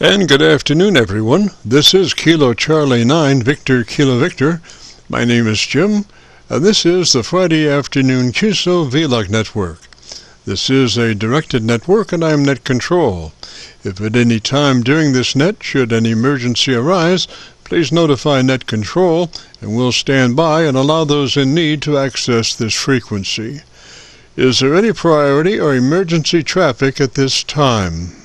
And good afternoon, everyone. This is Kilo Charlie 9 Victor Kilo Victor. My name is Jim, and this is the Friday afternoon Qso-Vlog network. This is a directed network, and I am net control. If at any time during this net should an emergency arise, please notify net control, and we'll stand by and allow those in need to access this frequency. Is there any priority or emergency traffic at this time?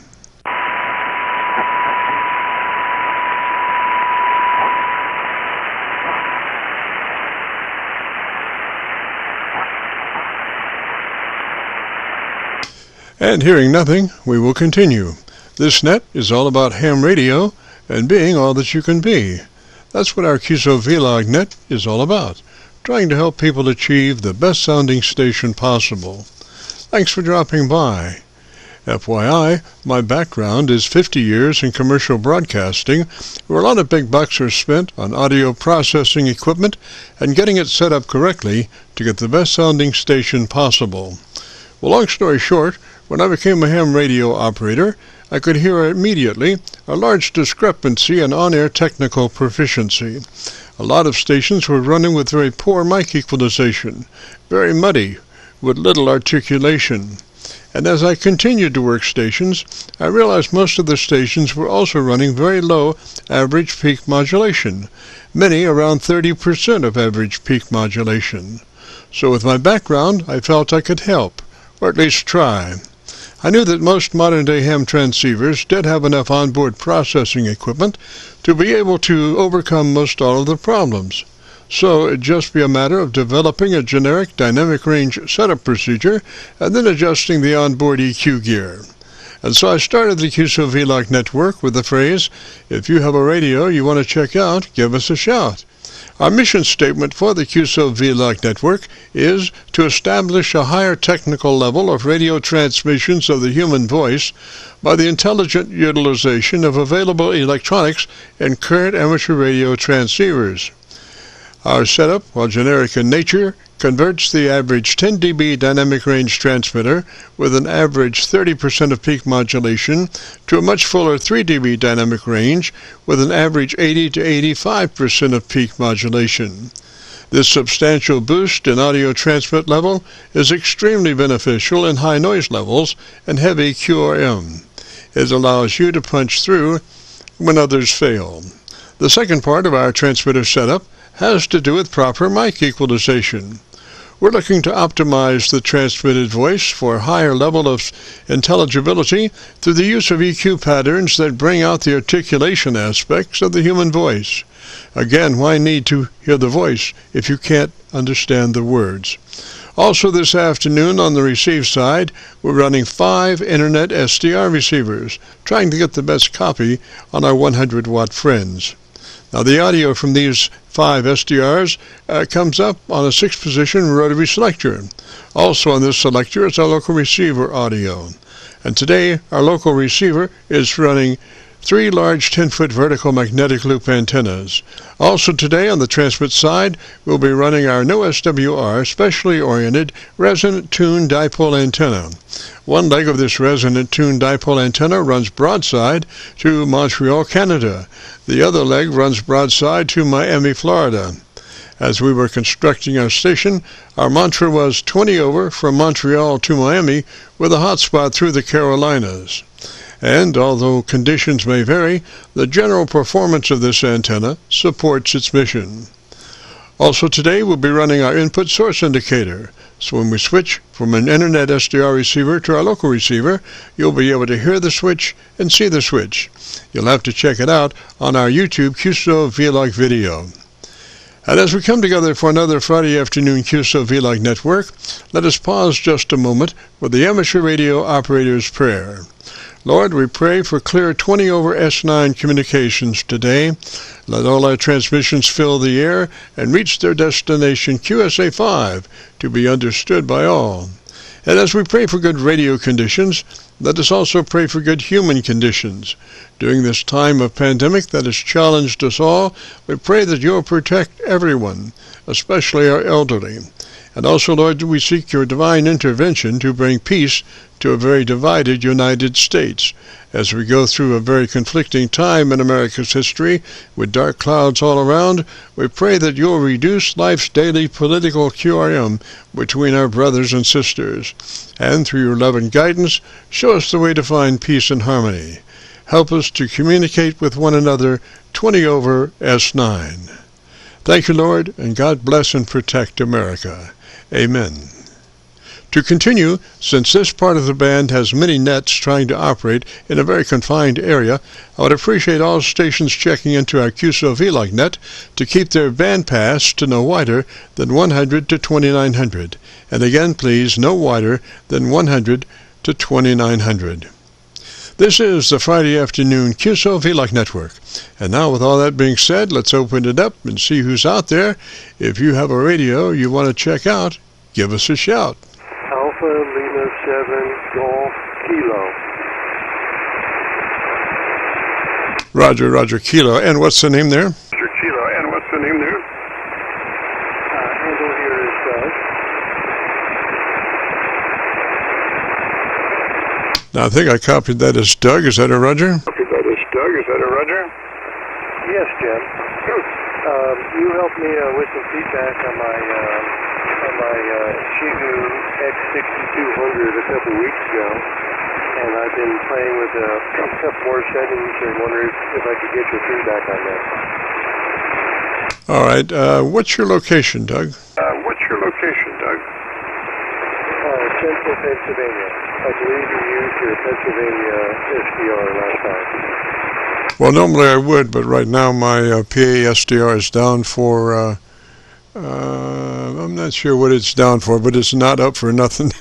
And hearing nothing, we will continue. This net is all about ham radio and being all that you can be. That's what our Qso-Vlog net is all about, trying to help people achieve the best sounding station possible. Thanks for dropping by. FYI, my background is 50 years in commercial broadcasting, where a lot of big bucks are spent on audio processing equipment and getting it set up correctly to get the best sounding station possible. Well, long story short, when I became a ham radio operator, I could hear immediately a large discrepancy in on-air technical proficiency. A lot of stations were running with very poor mic equalization, very muddy, with little articulation. And as I continued to work stations, I realized most of the stations were also running very low average peak modulation, many around 30% of average peak modulation. So with my background, I felt I could help, or at least try. I knew that most modern-day ham transceivers did have enough onboard processing equipment to be able to overcome most all of the problems. So it'd just be a matter of developing a generic dynamic range setup procedure and then adjusting the onboard EQ gear. And so I started the Qso-Vlog network with the phrase, "If you have a radio you want to check out, give us a shout." Our mission statement for the Qso-Vlog network is to establish a higher technical level of radio transmissions of the human voice by the intelligent utilization of available electronics and current amateur radio transceivers. Our setup, while generic in nature, converts the average 10 dB dynamic range transmitter with an average 30% of peak modulation to a much fuller 3 dB dynamic range with an average 80 to 85% of peak modulation. This substantial boost in audio transmit level is extremely beneficial in high noise levels and heavy QRM. It allows you to punch through when others fail. The second part of our transmitter setup has to do with proper mic equalization. We're looking to optimize the transmitted voice for a higher level of intelligibility through the use of EQ patterns that bring out the articulation aspects of the human voice. Again, why need to hear the voice if you can't understand the words? Also this afternoon on the receive side, we're running 5 Internet SDR receivers, trying to get the best copy on our 100-watt friends. Now the audio from these 5 SDRs comes up on a 6-position rotary selector. Also on this selector is our local receiver audio. And today our local receiver is running 3 large 10-foot vertical magnetic loop antennas. Also today on the transmit side, we'll be running our no SWR specially oriented resonant tuned dipole antenna. One leg of this resonant tuned dipole antenna runs broadside to Montreal, Canada. The other leg runs broadside to Miami, Florida. As we were constructing our station, our mantra was 20 over from Montreal to Miami with a hotspot through the Carolinas. And although conditions may vary, the general performance of this antenna supports its mission. Also today we'll be running our input source indicator, so when we switch from an Internet SDR receiver to our local receiver, you'll be able to hear the switch and see the switch. You'll have to check it out on our YouTube Qso-Vlog video. And as we come together for another Friday afternoon Qso-Vlog network, let us pause just a moment with the amateur radio operator's prayer. Lord, we pray for clear 20 over S9 communications today. Let all our transmissions fill the air and reach their destination QSA5 to be understood by all. And as we pray for good radio conditions, let us also pray for good human conditions. During this time of pandemic that has challenged us all, we pray that you'll protect everyone, especially our elderly. And also, Lord, we seek your divine intervention to bring peace to a very divided United States. As we go through a very conflicting time in America's history, with dark clouds all around, we pray that you'll reduce life's daily political QRM between our brothers and sisters. And through your love and guidance, show us the way to find peace and harmony. Help us to communicate with one another 20 over S9. Thank you, Lord, and God bless and protect America. Amen. To continue, since this part of the band has many nets trying to operate in a very confined area, I would appreciate all stations checking into our Qso-Vlog net to keep their bandpass to no wider than 100 to 2900. And again, please, no wider than 100 to 2900. This is the Friday afternoon Qso-Vlog network. And now, with all that being said, let's open it up and see who's out there. If you have a radio you want to check out, give us a shout. Alpha Lima 7 Golf Kilo. Roger, Roger, Kilo. And what's the name there? Roger, Kilo. And what's the name there? Handle here is Doug. Now, I think I copied that as Doug. Is that a Roger? Copied that as Doug. Is that a Roger? Yes, Jim. You helped me with some feedback on my Shigu X6200 a couple weeks ago, and I've been playing with a couple more settings and wondering if I could get your feedback on that. All right. What's your location, Doug? Central Pennsylvania. I believe you used your Pennsylvania SDR last time. Well, normally I would, but right now my PA SDR is down for, I'm not sure what it's down for, but it's not up for nothing.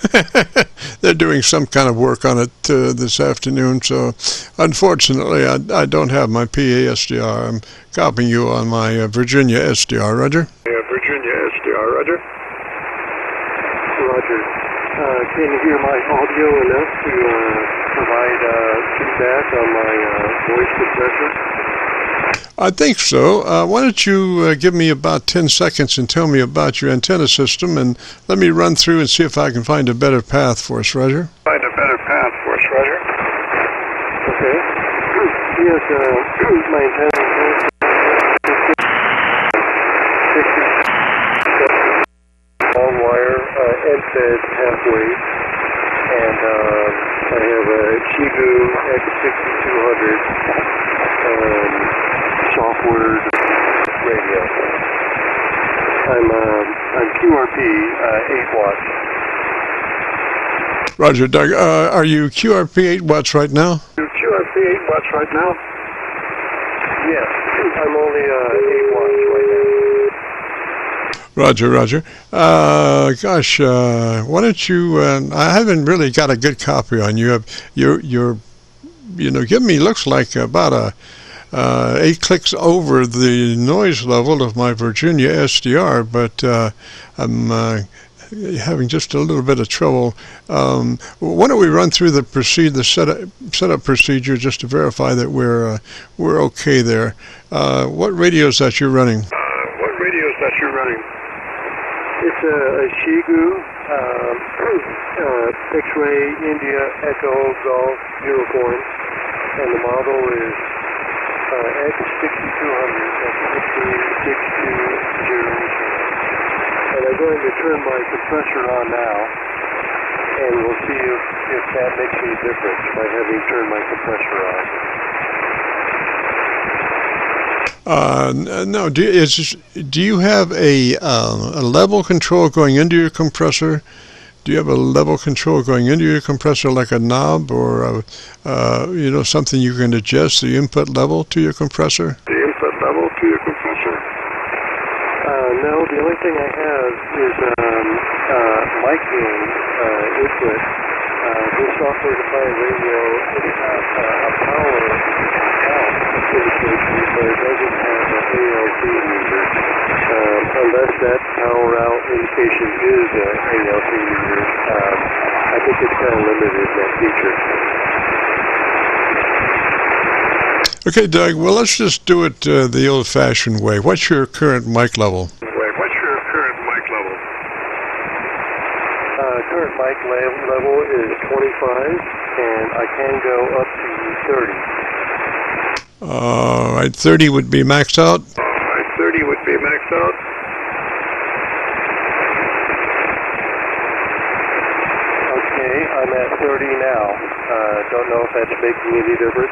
They're doing some kind of work on it this afternoon, so unfortunately I don't have my PA SDR. I'm copying you on my Virginia SDR, Roger. Yeah, Virginia SDR, Roger. Roger. Can you hear my audio enough to provide feedback on my voice compressor? I think so. Why don't you give me about 10 seconds and tell me about your antenna system, and let me run through and see if I can find a better path for us, Roger. Find a better path for us, Roger. Okay. Yes, my antenna system. Long wire, end fed halfway, and I have a Shigu X6200 software radio. I'm QRP 8 watts. Roger, Doug. Are you QRP 8 watts right now? QRP 8 watts right now? Yes, I'm only 8 watts right now. Roger, Roger. Gosh, why don't you? I haven't really got a good copy on you. You're giving me looks like about 8 clicks over the noise level of my Virginia SDR, but I'm having just a little bit of trouble. Why don't we run through the setup procedure just to verify that we're okay there? What radio is that you're running? It's a Shigu X-ray India Echo Golf Unicorn, and the model is X6200. That's 62620. And I'm going to turn my compressor on now, and we'll see if that makes any difference by having turned my compressor on. No. Do you have a level control going into your compressor? Do you have a level control going into your compressor, like a knob, or something you can adjust the input level to your compressor? The input level to your compressor? No. The only thing I have is mic gain input. This software-defined radio a power out indication, but it doesn't have an ALC meter. Unless that power out indication is an ALC meter, I think it's kind of limited, that feature. Okay, Doug, well, let's just do it the old-fashioned way. What's your current mic level? mic level is 25, and I can go up to 30. All right, 30 would be maxed out. All right, 30 would be maxed out. Okay, I'm at 30 now. Don't know if that's making any difference.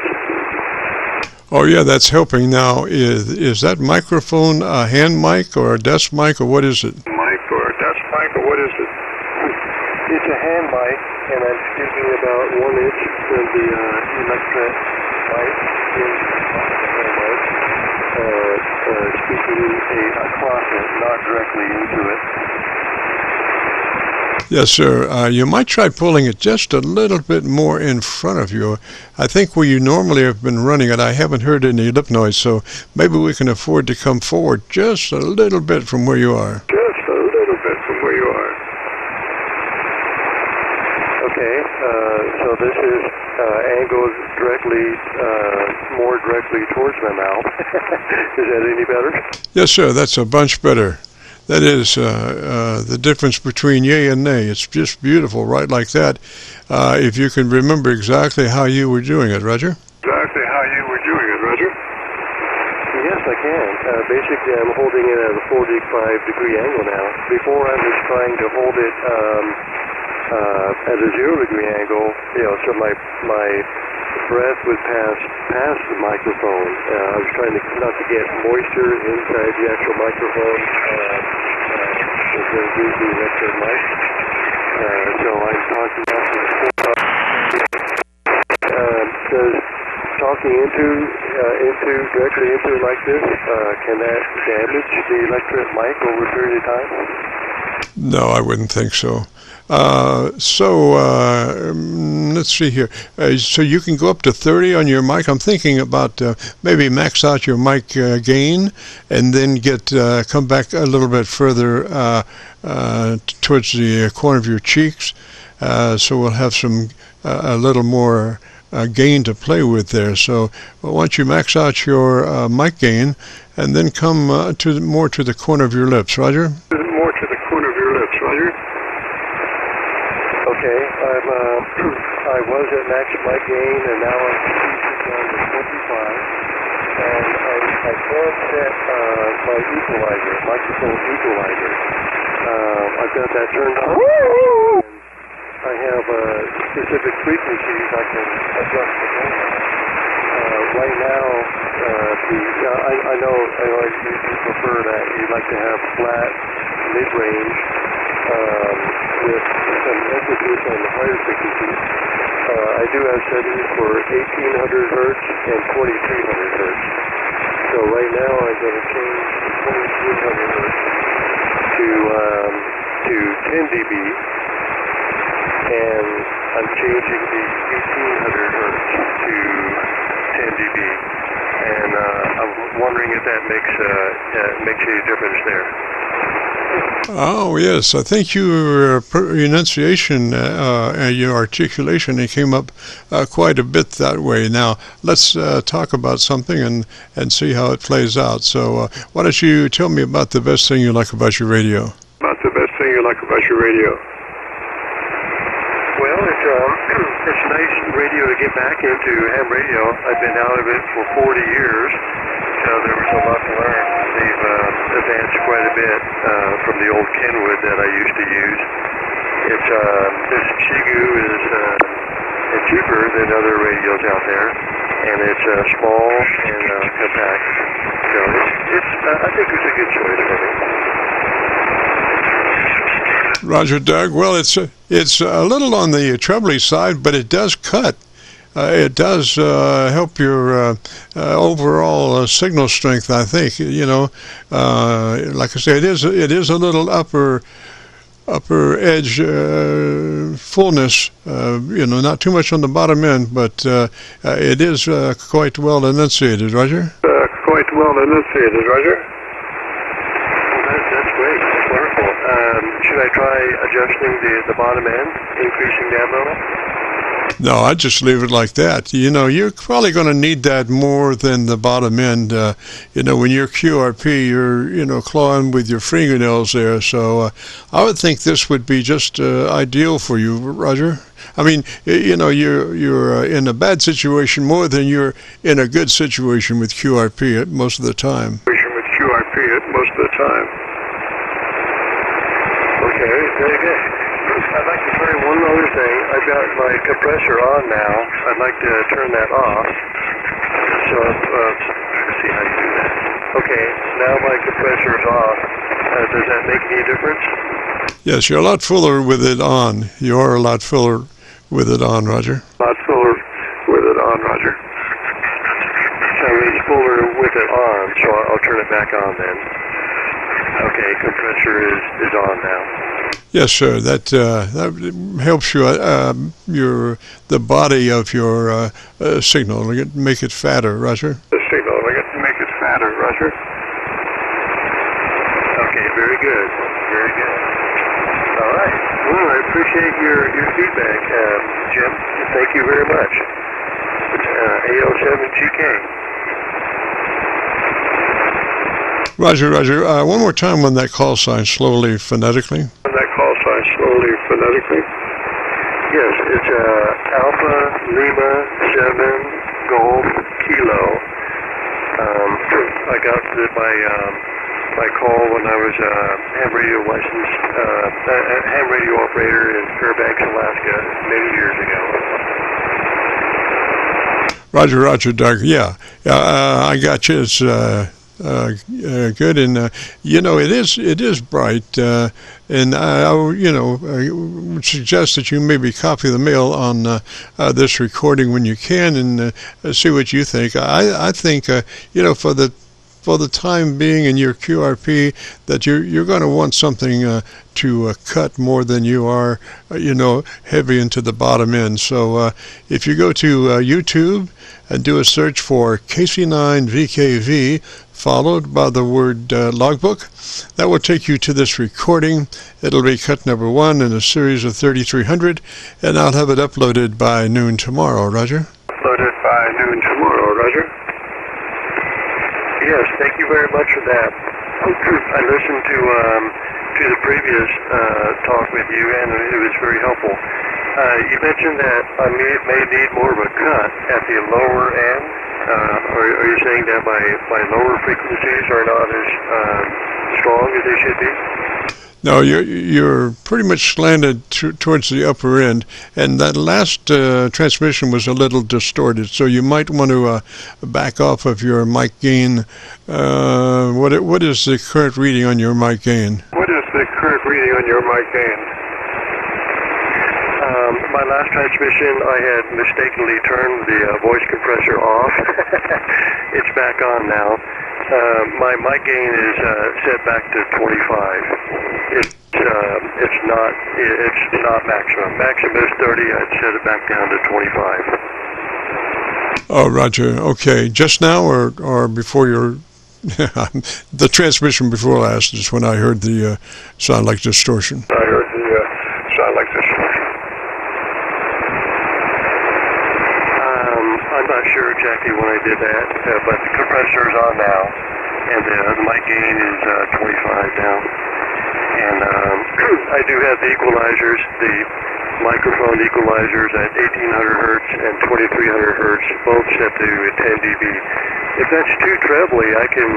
Oh yeah, that's helping. Now, is that microphone a hand mic or a desk mic, or what is it? Mic or a desk mic, or what is it? It's a hand mic, and I'm speaking about 1 inch from the electret mic in the mic, speaking across it, not directly into it. Yes, sir. You might try pulling it just a little bit more in front of you. I think where you normally have been running it, I haven't heard any lip noise, so maybe we can afford to come forward just a little bit from where you are. Just a little bit from where you are. Okay, so this is angled directly, more directly towards my mouth. Is that any better? Yes, sir. That's a bunch better. That is the difference between yay and nay. It's just beautiful, right like that. If you can remember exactly how you were doing it, Roger. Exactly how you were doing it, Roger? Yes, I can. Basically, I'm holding it at a 45-degree angle now. Before, I was trying to hold it at a 0-degree angle, so my breath would pass past the microphone. I was trying not to get moisture inside the actual microphone. It's going to use the electric mic. So I'm talking out to the does talking directly into it like this, can that damage the electric mic over a period of time? No, I wouldn't think so. Let's see here. So you can go up to 30 on your mic. I'm thinking about maybe max out your mic gain and then come back a little bit further towards the corner of your cheeks. So we'll have a little more gain to play with there. So once you max out your mic gain and then come more to the corner of your lips, Roger? More to the corner of your lips, Roger? Okay, I was at max mic gain, and now I'm down to 25, and I can set my equalizer, microphone equalizer. I've got that turned on. I have specific frequencies I can adjust the gain on. Right now, I know you prefer that. You like to have flat mid-range with some emphasis on the higher frequencies. I do have settings for 1800 hertz and 2300 hertz. So right now I'm going to change 2300 hertz to 10 dB, and I'm changing the 1800 hertz to 10 dB. And I'm wondering if that makes any difference there. Oh, yes. I think your enunciation and your articulation, it came up quite a bit that way. Now, let's talk about something and see how it plays out. So why don't you tell me about the best thing you like about your radio? About the best thing you like about your radio? Well, it's nice radio to get back into, ham radio. I've been out of it for 40 years. So there was a lot to learn. They've advanced quite a bit from the old Kenwood that I used to use. It's this Shigu is cheaper than other radios out there, and it's small and compact. So I think it's a good choice for me. Roger, Doug. Well, it's a little on the trebly side, but it does cut. It does help your overall signal strength, I think. Like I say, it is a little upper edge fullness. Not too much on the bottom end, but it is quite well enunciated, Roger. Quite well enunciated, Roger. Well, that's great. That's wonderful. Should I try adjusting the bottom end, increasing that level? No, I'd just leave it like that. You know, you're probably going to need that more than the bottom end. You know, when you're QRP, you're, you know, clawing with your fingernails there. So I would think this would be just ideal for you, Roger. I mean, you know, you're in a bad situation more than you're in a good situation with QRP most of the time. With QRP most of the time. Okay, very good. I'd like to try one other thing. I've got my compressor on now. I'd like to turn that off. So, let's see how you do that. Okay, now my compressor is off. Does that make any difference? Yes, you're a lot fuller with it on. You are a lot fuller with it on, Roger. A lot fuller with it on, Roger. So it's fuller with it on, so I'll turn it back on then. Okay, compressor is on now. Yes, sir. That helps you the body of your signal. Make it fatter, Roger. The signal, make it fatter, Roger. Okay, very good, very good. All right. Well, I appreciate your feedback, Jim. Thank you very much. AL7GK. Roger, Roger. One more time on that call sign, slowly, phonetically. Yes, it's Alpha Lima 7 Golf Kilo. I got my call when I was ham radio ham radio operator in Fairbanks, Alaska, many years ago. Roger, Roger, Doug. Yeah, I got you. It's good, and you know, it is bright, and I would suggest that you maybe copy the mail on this recording when you can, and see what you think. I think you know, for the time being in your QRP, that you're going to want something to cut more than you are, you know, heavy into the bottom end. So if you go to YouTube and do a search for KC9VKV, followed by the word logbook, that will take you to this recording. It'll be cut number 1 in a series of 3,300, and I'll have it uploaded by noon tomorrow, Roger. Uploaded by noon tomorrow, Roger. Yes, thank you very much for that. I listened to the previous talk with you, and it was very helpful. You mentioned that I may need more of a cut at the lower end. Are you saying that my lower frequencies are not as strong as they should be? No, you're pretty much slanted towards the upper end, and that last transmission was a little distorted, so you might want to back off of your mic gain. What is the current reading on your mic gain? My last transmission, I had mistakenly turned the voice compressor off. It's back on now. My mic gain is set back to 25. It's not maximum. Maximum is 30. I'd set it back down to 25. Oh, Roger. Okay. Just now, or before your the transmission before last is when I heard the sound like distortion. I'm not sure exactly when I did that, but the compressor is on now, and the mic gain is 25 now. And I do have the equalizers, the microphone equalizers at 1800 hertz and 2300 hertz, both set to 10 dB. If that's too trebly, I can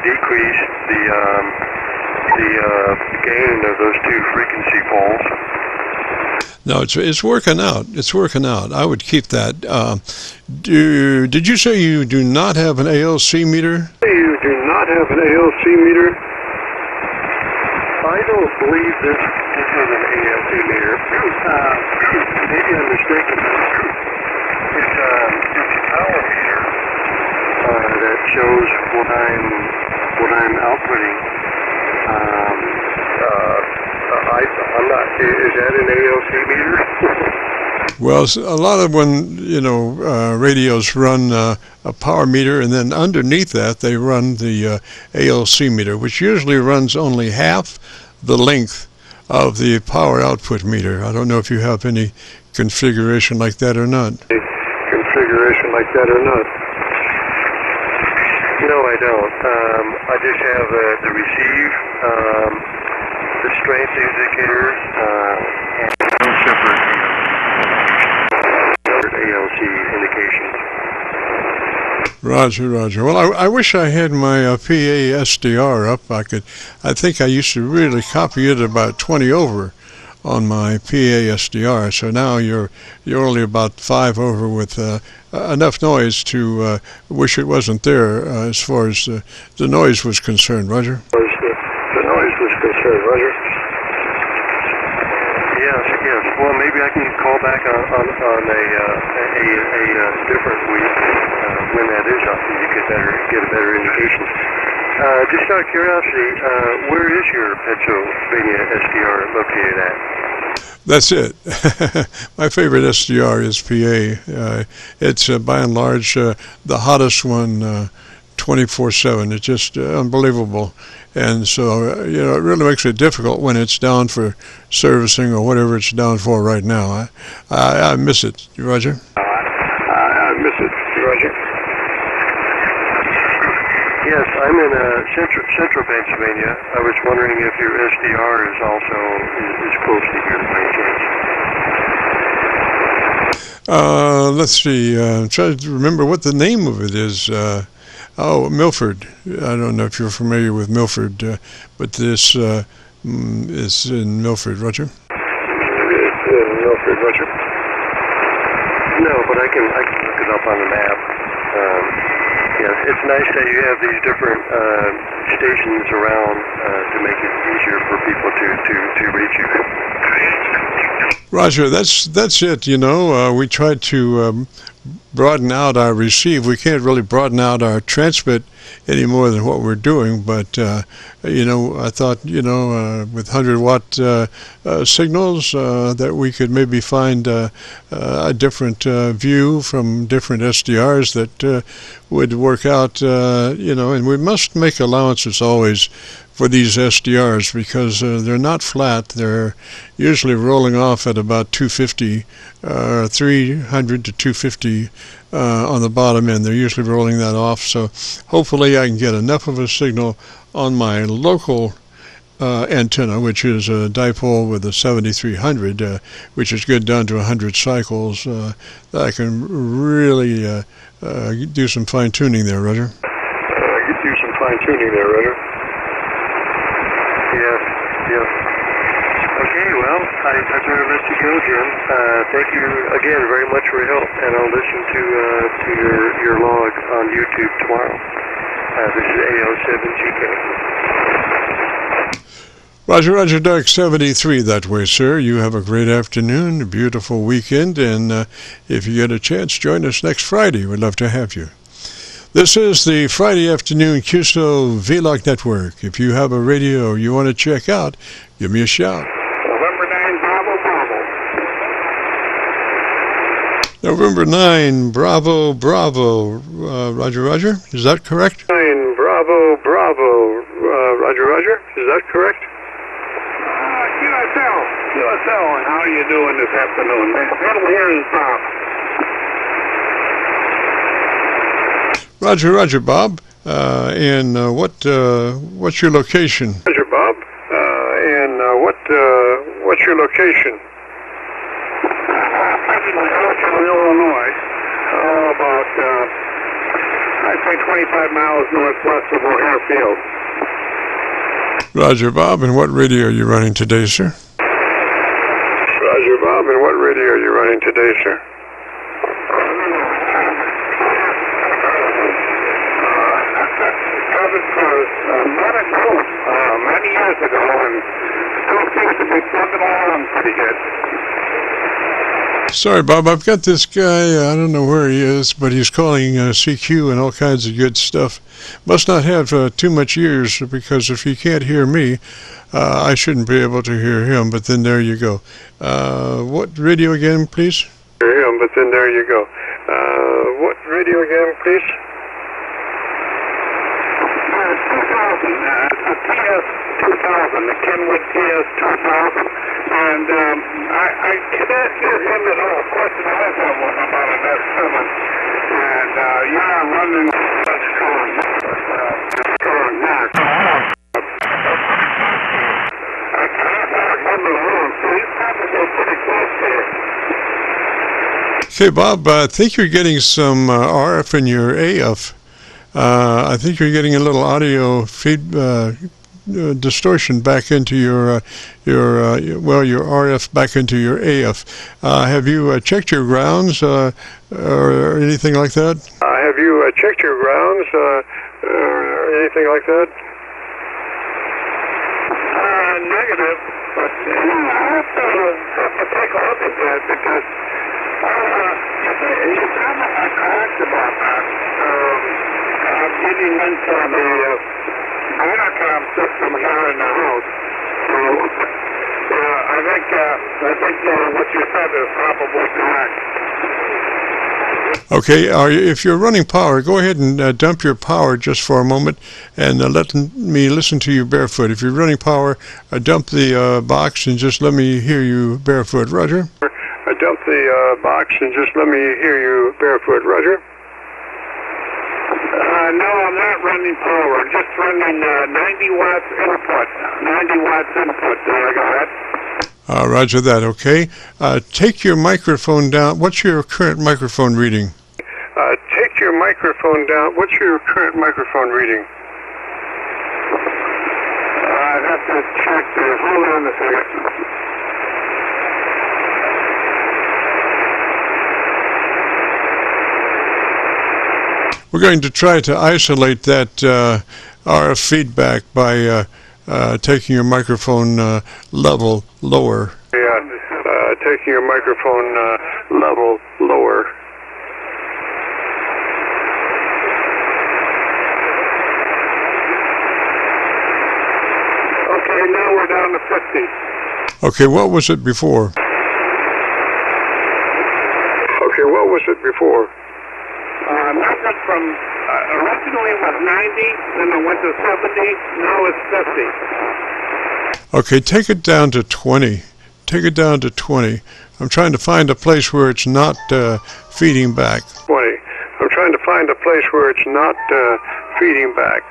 decrease the gain of those two frequency poles. No, it's working out. It's working out. I would keep that. Did you say you do not have an ALC meter? You do not have an ALC meter? I don't believe this is an ALC meter. Maybe I'm mistaken. It's a power meter that shows what I'm outputting. I'm not. Is that an ALC meter? Well, a lot of radios run a power meter, and then underneath that they run the ALC meter, which usually runs only half the length of the power output meter. I don't know if you have any configuration like that or not? Configuration like that or not? No, I don't. I just have the receive, the strength indicator, and no separate ALC indications. Roger, Roger. Well, I wish I had my PA SDR up. I think I used to really copy it about 20 over on my PA SDR. So now you're only about 5 over with enough noise to wish it wasn't there as far as the noise was concerned. Roger. The noise was concerned. Roger. Yes. Well, maybe I can call back on a different week when that is up, and you get a better indication. Just out of curiosity, where is your Pennsylvania SDR located at? That's it. My favorite SDR is PA. It's by and large the hottest one 24/7. It's just unbelievable. And so, it really makes it difficult when it's down for servicing or whatever it's down for right now. I miss it, Roger. I miss it, Roger. Yes, I'm in central Pennsylvania. I was wondering if your SDR is also is close to here by any chance. Let's see. I'm trying to remember what the name of it is. Milford. I don't know if you're familiar with Milford, but this is in Milford, Roger. It's in Milford, Roger. No, but I can look it up on the map. It's nice that you have these different stations around to make it easier for people to reach you. Roger, that's it. We tried to broaden out our receive. We can't really broaden out our transmit any more than what we're doing, but I thought with 100-watt signals that we could maybe find a different view from different SDRs that would work out, and we must make allowances always for these SDRs because they're not flat. They're usually rolling off at about 250, 300 to 250 on the bottom end. They're usually rolling that off. So hopefully I can get enough of a signal on my local antenna, which is a dipole with a 7300, which is good down to 100 cycles, that I can really do some fine-tuning there, Roger. Do some fine-tuning there, Roger. Yes. Okay, well, I better let you go, Jim. Thank you again very much for your help, and I'll listen to your log on YouTube tomorrow. This is AO7GK. Roger, Dark 73 that way, sir. You have a great afternoon, a beautiful weekend, and if you get a chance, join us next Friday. We'd love to have you. This is the Friday afternoon Qso-Vlog network. If you have a radio you want to check out, give me a shout. November 9, Bravo, Bravo. November 9, Bravo, Bravo. Roger. Is that correct? 9, Bravo, Bravo. Roger. Is that correct? QSL, and how are you doing this afternoon? Middle here is Bob. Roger, Bob. And what's your location? Roger, Bob. And what's your location? Illinois. About, I'd say 25 miles northwest of O'Hare Field. Roger, Bob. And what radio are you running today, sir? Roger, Bob. And what radio are you running today, sir? Many years ago, and still seems to be plugging along pretty good. Sorry, Bob, I've got this guy, I don't know where he is, but he's calling CQ and all kinds of good stuff. Must not have too much ears, because if he can't hear me, I shouldn't be able to hear him, but then there you go. What radio again, please? Hear him, but then there you go. What radio again, please? 2000, TS 2000. the Kenwood TS-2000, and I cannot hear him at all. Of course, I have one about an S7, and you're running strong mark. I cannot hear him at all, so he's probably pretty close here. Okay, Bob, I think you're getting some RF in your AF. I think you're getting a little audio distortion back into your RF back into your AF. Have you checked your grounds or anything like that? Have you checked your grounds or anything like that? Negative, but I have to take a look at that because he's not correct about that. I'm getting into the intercom system here in the house. So I think what you said is probably correct. Okay, if you're running power, go ahead and dump your power just for a moment and let me listen to you barefoot. If you're running power, dump the box and just let me hear you barefoot. Roger? Dump the box and just let me hear you barefoot. Roger? No, I'm not running power. Just running 90 watts input. 90 watts input. Go ahead. Roger that, okay. Take your microphone down. What's your current microphone reading? Take your microphone down. What's your current microphone reading? I'd have to check there. Hold on a second. We're going to try to isolate that RF feedback by taking your microphone level lower. Yeah, taking your microphone level lower. Okay, now we're down to 50. Okay, what was it before? Okay, what was it before? Nothing from, originally it was 90, then it went to 70, now it's 50. Okay, take it down to 20. Take it down to 20. I'm trying to find a place where it's not feeding back. 20. I'm trying to find a place where it's not feeding back.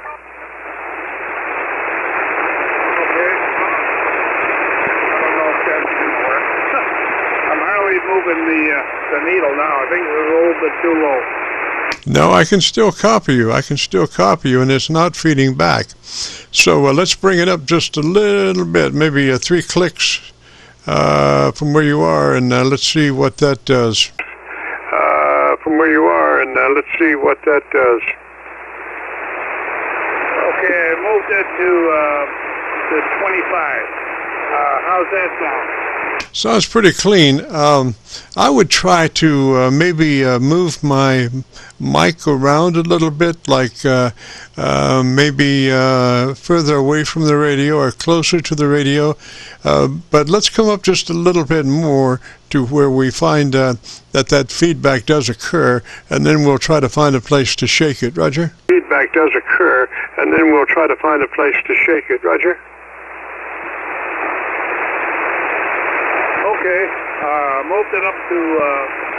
Okay. I don't know if that's going to work. I'm hardly moving the needle now. I think it was a little bit too low. No, I can still copy you. I can still copy you, and it's not feeding back. So let's bring it up just a little bit, maybe 3 clicks from where you are, and let's see what that does. From where you are, and let's see what that does. Okay, I moved it to 25. How's that sound? Sounds pretty clean. I would try to maybe move my mic around a little bit, like maybe further away from the radio or closer to the radio. But let's come up just a little bit more to where we find that feedback does occur, and then we'll try to find a place to shake it. Roger? Feedback does occur, and then we'll try to find a place to shake it. Roger? Okay, moved it up to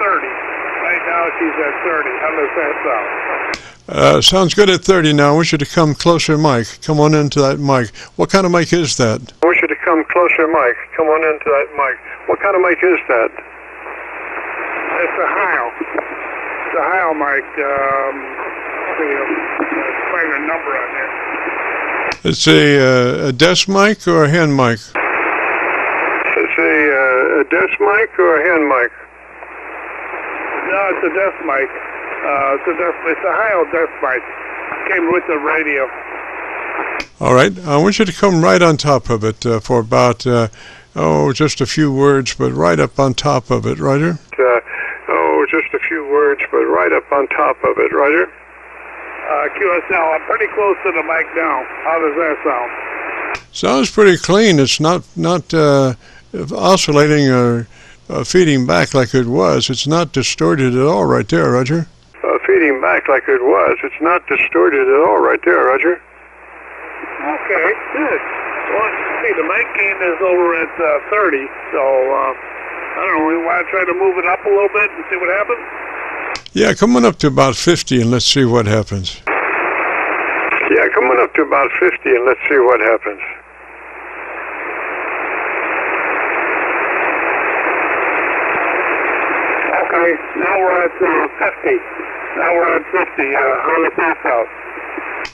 30. Right now she's at 30. How does that sound? Sounds good at 30 now. I want you to come closer, Mike. Come on into that mic. What kind of mic is that? I want you to come closer, Mike. Come on into that mic. What kind of mic is that? It's a Heil. It's a Heil mic. Find a number on there. It's a desk mic or a hand mic? It's a desk mic or a hand mic? No, it's a desk mic. It's a Heil desk mic. Came with the radio. All right. I want you to come right on top of it for about, just a few words, but right up on top of it, Roger? Just a few words, but right up on top of it, Roger? QSL, I'm pretty close to the mic now. How does that sound? Sounds pretty clean. It's not oscillating or feeding back like it was. It's not distorted at all right there, Roger. Feeding back like it was. It's not distorted at all right there, Roger. Okay, good. Well, see, the mic gain is over at 30, so I don't know, we want to try to move it up a little bit and see what happens? Yeah, come on up to about 50 and let's see what happens. Yeah, come on up to about 50 and let's see what happens. Okay, now we're at 50. Now we're at 50. How does that sound?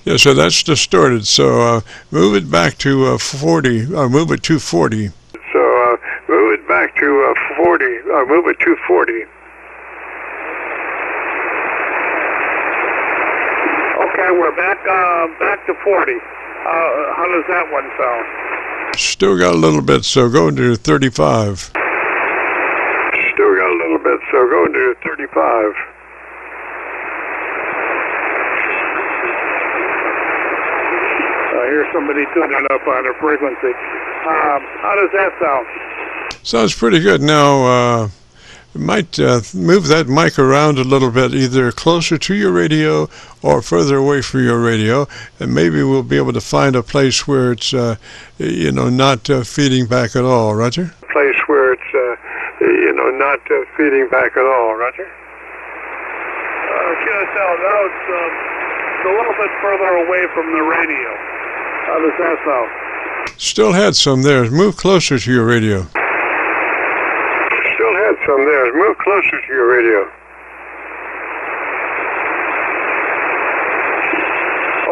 Yeah, so that's distorted. So move it back to 40, or move it to 40. So move it back to 40, or move it to 40. Okay, we're back to 40. How does that one sound? Still got a little bit, so go to 35. Still got a little bit, so go to 35. I hear somebody tuning up on their frequency. How does that sound? Sounds pretty good. Now, you might move that mic around a little bit, either closer to your radio or further away from your radio, and maybe we'll be able to find a place where it's, not feeding back at all. Roger? Place where it's, not feeding back at all. Roger? Can't tell. Now it's a little bit further away from the radio. How does that sound? Still had some there. Move closer to your radio. Still had some there. Move closer to your radio.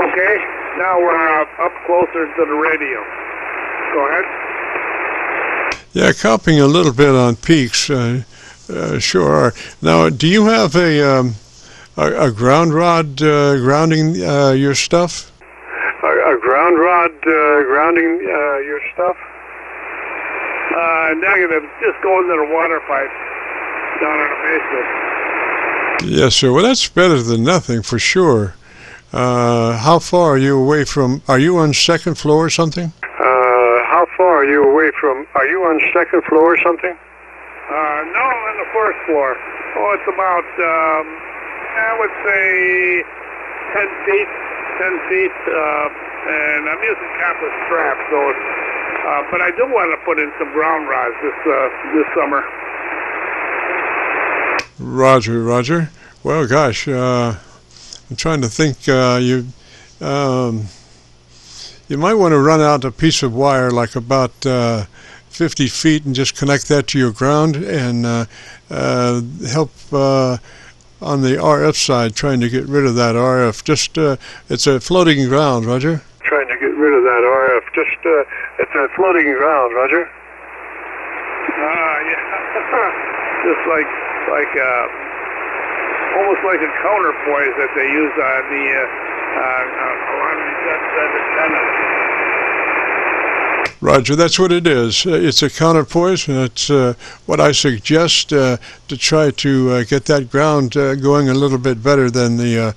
Okay, now we're up closer to the radio. Go ahead. Yeah, copying a little bit on peaks. Sure are. Now, do you have a ground rod grounding your stuff? A ground rod grounding your stuff? Negative. Just go into the water pipe down in the basement. Yes, sir. Well, that's better than nothing for sure. How far are you away from? Are you on second floor or something? How far are you away from? Are you on second floor or something? No, on the first floor. Oh, it's about, I would say 10 feet. 10 feet, and I'm using copper straps, so it's, but I do want to put in some ground rods this summer. Roger. Well, gosh, I'm trying to think. You might want to run out a piece of wire like about 50 feet and just connect that to your ground and help on the RF side, trying to get rid of that RF. Just, it's a floating ground, Roger. Trying to get rid of that RF. Just, it's a floating ground, Roger. Yeah. Just like almost like a counterpoise that they use on the alarm antennas. Roger, that's what it is. It's a counterpoise, and it's what I suggest to try to get that ground going a little bit better than the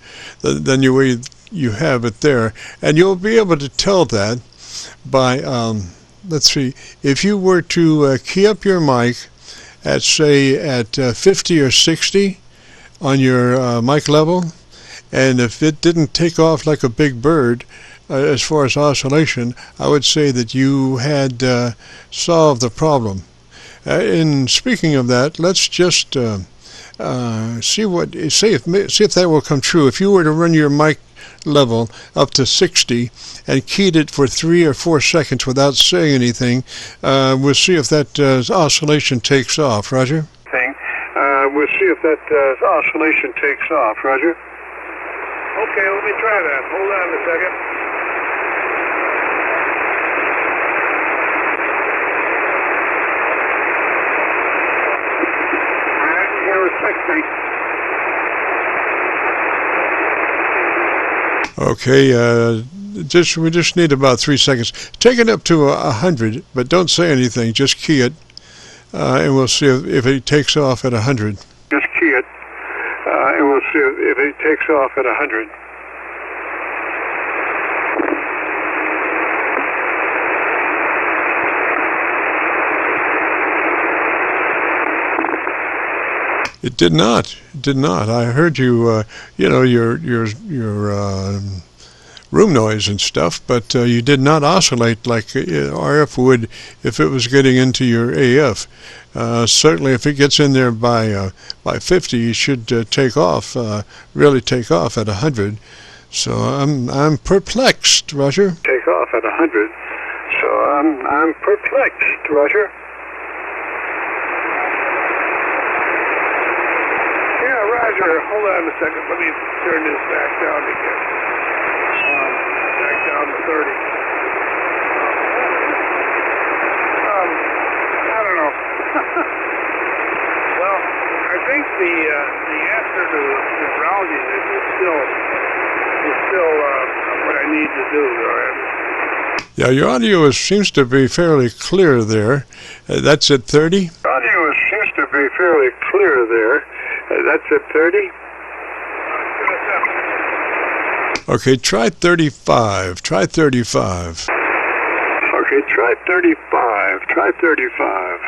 way you have it there. And you'll be able to tell that by, let's see, if you were to key up your mic at, say, at 50 or 60 on your mic level, and if it didn't take off like a big bird, as far as oscillation, I would say that you had solved the problem. In speaking of that, let's just see if that will come true. If you were to run your mic level up to 60 and keyed it for 3 or 4 seconds without saying anything, we'll see if that oscillation takes off. Roger? We'll see if that oscillation takes off. Roger? Okay, let me try that. Hold on a second. Okay, we just need about 3 seconds. Take it up to 100, but don't say anything. Just key it, and we'll see if it takes off at 100. Just key it, and we'll see if it takes off at 100. It did not. It did not. I heard you. Your room noise and stuff, but you did not oscillate like RF would if it was getting into your AF. Certainly, if it gets in there by 50, you should take off, really take off at 100. So I'm perplexed, Roger. Take off at 100. So I'm perplexed, Roger. Yeah, Roger. Hold on a second. Let me turn this back down again. Back down to 30. I don't know. Well, I think the answer to grounding is still what I need to do. Yeah, your audio seems to be fairly clear there. That's at 30? Audio seems to be fairly clear there. That's at 30? Okay, try 35. Try 35. Okay, try 35. Try 35.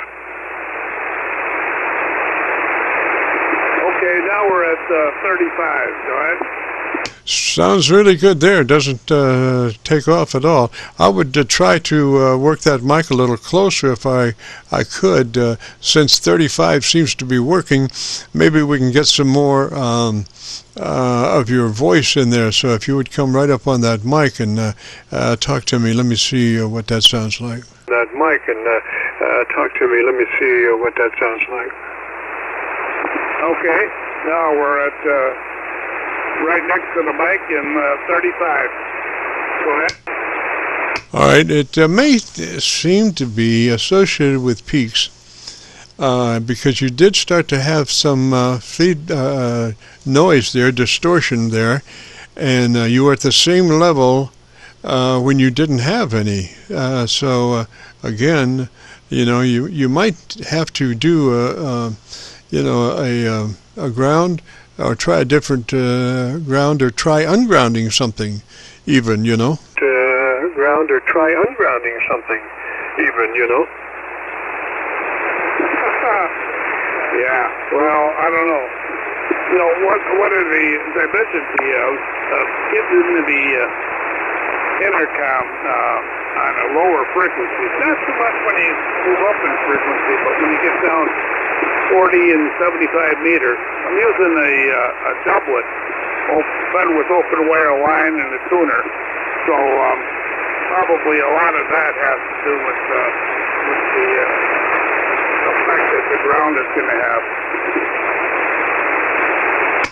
Okay, now we're at 35. Go ahead. Sounds really good there. Doesn't take off at all. I would try to work that mic a little closer if I could. Since 35 seems to be working, maybe we can get some more of your voice in there. So if you would come right up on that mic and talk to me, let me see what that sounds like. That mic and talk to me. Let me see what that sounds like. Okay, now we're at right next to the mic in 35. Go ahead. All right, it may seem to be associated with peaks because you did start to have some feed noise there, distortion there, and you were at the same level when you didn't have any. So again, you might have to do a ground, or try a different ground, or try ungrounding something even, Ground or try ungrounding something even, Yeah, well, I don't know. What are the, as I mentioned to you, getting into the intercom on a lower frequency, not so much when you move up in frequency, but when you get down 40 and 75 meters. I'm using a doublet fed with open wire line and a tuner. So probably a lot of that has to do with the effect that the ground is going to have.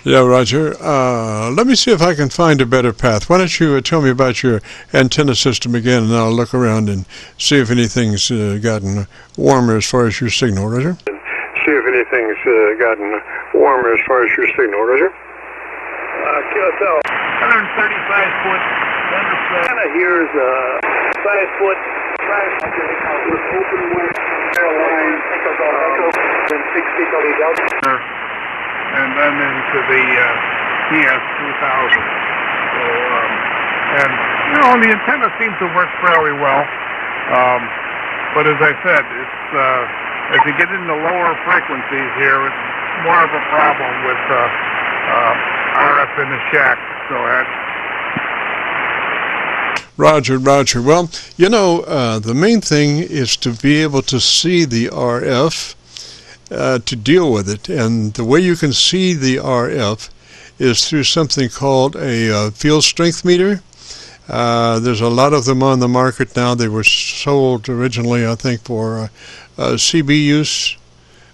Yeah, Roger. Let me see if I can find a better path. Why don't you tell me about your antenna system again, and I'll look around and see if anything's gotten warmer as far as your signal, Roger. See if anything's gotten warmer as far as your signal, Roger. QSL. 135-foot. Antenna here is a 5-foot with open wire line and 6 feet on the delta. And then into the TS-2000. So, the antenna seems to work fairly well. But as I said, it's as you get into lower frequencies here, it's more of a problem with RF in the shack. So Roger. Well, the main thing is to be able to see the RF to deal with it. And the way you can see the RF is through something called a field strength meter. There's a lot of them on the market now. They were sold originally, I think, for CB use,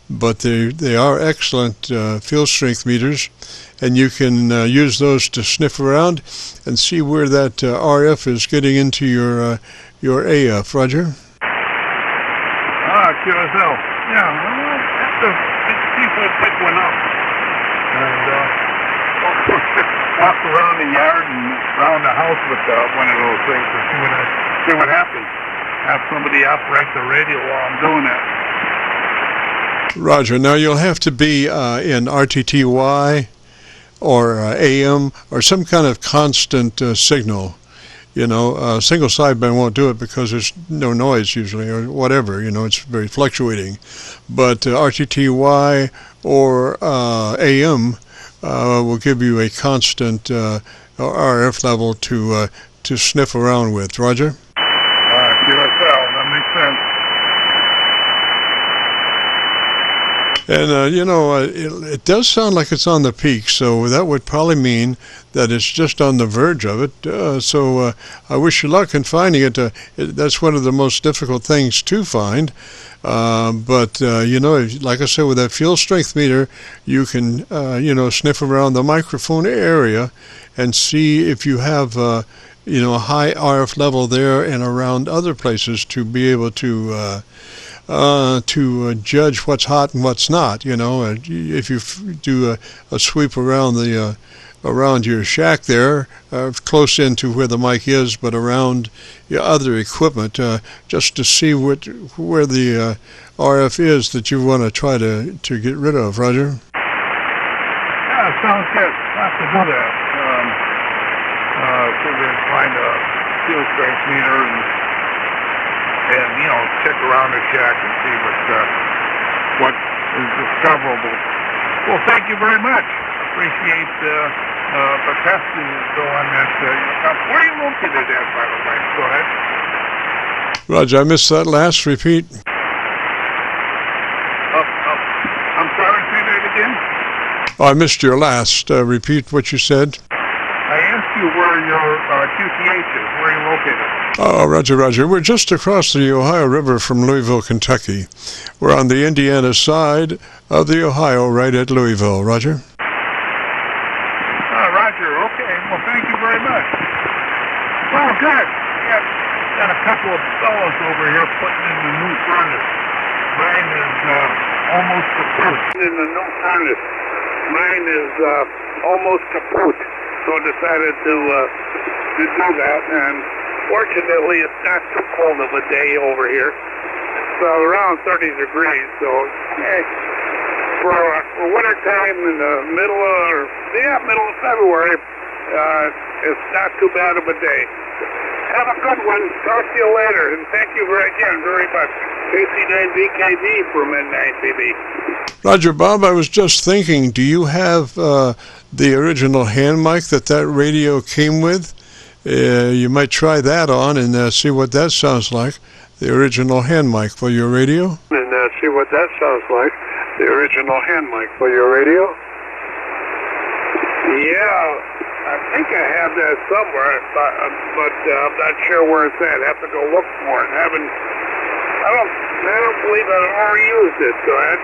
but they are excellent field strength meters, and you can use those to sniff around and see where that RF is getting into your AF. Roger? QSL. Yeah, well, that's a pick one up. And walk around the yard and around the house with one of those things and see what happens. Have somebody operate the radio while I'm doing that. Roger. Now you'll have to be in RTTY or AM or some kind of constant signal. Single sideband won't do it because there's no noise usually, or whatever. It's very fluctuating. But RTTY or AM will give you a constant RF level to sniff around with. Roger? QSL, that makes sense. And, it does sound like it's on the peak, so that would probably mean that it's just on the verge of it. So I wish you luck in finding it. That's one of the most difficult things to find. But like I said, with that field strength meter, you can, sniff around the microphone area and see if you have, a high RF level there and around other places to be able to judge what's hot and what's not. If you do a sweep around around your shack there, close into where the mic is, but around your other equipment, just to see where the RF is that you want to try to get rid of. Roger? Yeah, sounds good. I have to do that. So then find a field strength meter and check around the shack and see what is discoverable. Well, thank you very much. Appreciate the testing on that. Where are you located at, by the way? Go ahead. Roger, I missed that last. Repeat. I'm sorry, say that again? Oh, I missed your last. Repeat what you said. I asked you where your QTH is. Where are you located? Oh, Roger. We're just across the Ohio River from Louisville, Kentucky. We're on the Indiana side of the Ohio, right at Louisville. Roger? Roger, okay. Well, thank you very much. Well, good. Got a couple of fellows over here putting in the new furnace. Mine is almost kaput. In the new furnace. Mine is almost kaput. So I decided to do that, and fortunately it's not too cold of a day over here. So around 30 degrees, so for winter time in the middle of February, it's not too bad of a day. Have a good one. Talk to you later, and thank you very much. KC9VKV for Midnight BB. Roger, Bob, I was just thinking, do you have the original hand mic that radio came with? You might try that on and see what that sounds like. The original hand mic for your radio? And see what that sounds like. The original hand mic for your radio? Yeah, I think I have that somewhere, but I'm not sure where it's at. I have to go look for it. I don't believe I've ever used it, go ahead.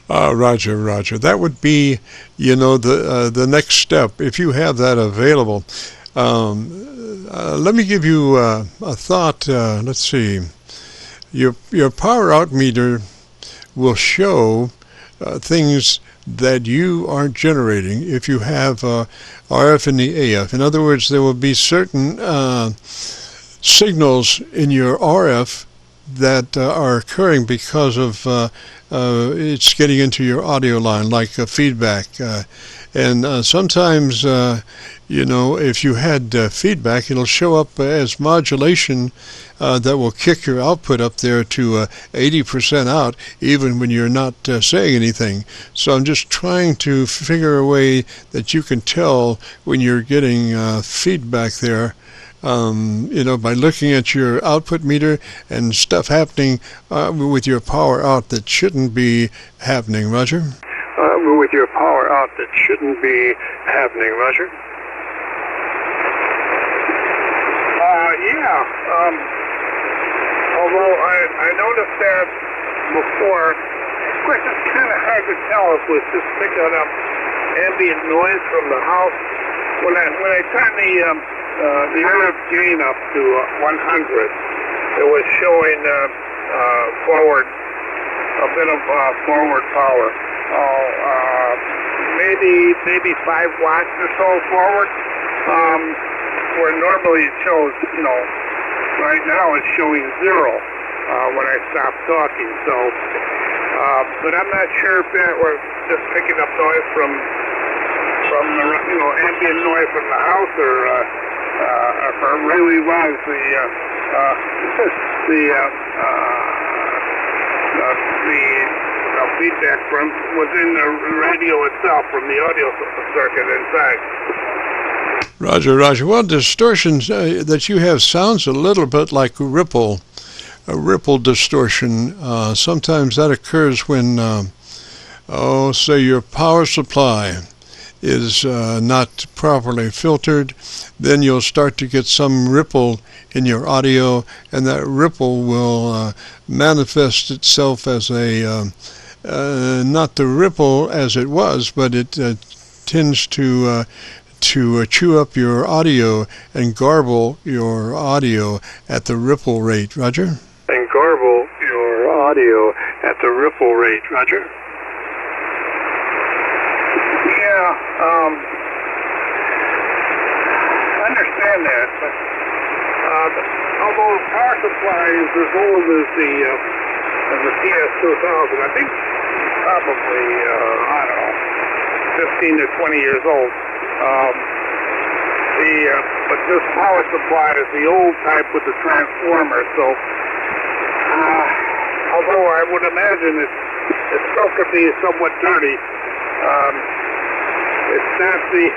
Roger. That would be, the next step, if you have that available. Let me give you a thought. Let's see. Your power out meter will show things that you aren't generating if you have RF and the AF. In other words, there will be certain signals in your RF that are occurring because of it's getting into your audio line, like feedback. And sometimes, if you had feedback, it'll show up as modulation that will kick your output up there to 80% out, even when you're not saying anything. So I'm just trying to figure a way that you can tell when you're getting feedback there. By looking at your output meter and stuff happening with your power out that shouldn't be happening. Roger? With your power out that shouldn't be happening. Roger? Although I noticed that before, of course it's kind of hard to tell if it was just picking up ambient noise from the house. When I turn the RF gain up to 100, it was showing forward, a bit of forward power. Maybe 5 watts or so forward, where normally it shows, right now it's showing 0 when I stop talking. So, but I'm not sure if that was just picking up noise from the, ambient noise from the house, or if it really was the feedback from within the radio itself, from the audio circuit inside. Roger, Roger. Well, distortions that you have sounds a little bit like a ripple distortion. Sometimes that occurs when, say your power supply is not properly filtered. Then you'll start to get some ripple in your audio, and that ripple will manifest itself as a not the ripple as it was, but it tends to chew up your audio and garble your audio at the ripple rate. Roger? And garble your audio at the ripple rate. Roger? Yeah, I understand that, but although the power supply is as old as the PS2000, I think probably, I don't know, 15 to 20 years old. But this power supply is the old type with the transformer, so although I would imagine it still could be somewhat dirty, it's not the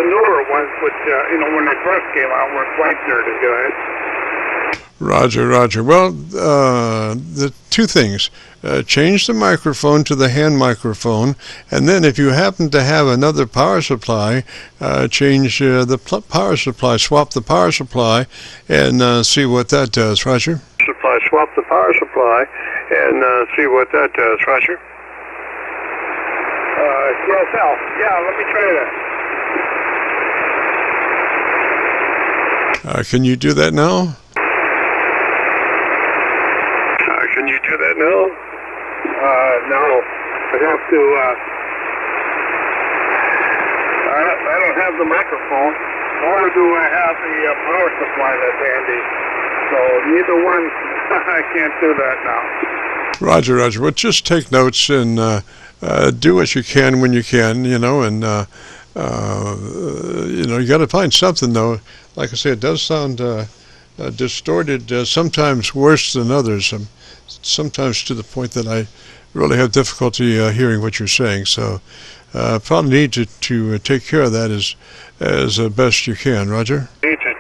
newer ones, which when they first came out were quite dirty, guys. Roger, Roger. Well, the two things. Change the microphone to the hand microphone, and then if you happen to have another power supply, change the power supply, swap the power supply, and see what that does. Roger? Swap the power supply and see what that does. Roger? QSL. Yeah, let me try that. Can you do that now? Can you do that now? No. I have to, I don't have the microphone, nor do I have the power supply that's handy. So neither one, I can't do that now. Roger, Roger. Well, just take notes and do what you can when you can, and you got to find something, though. Like I say, it does sound distorted, sometimes worse than others. Sometimes to the point that I really have difficulty hearing what you're saying. So probably need to take care of that as best you can. Roger? Need to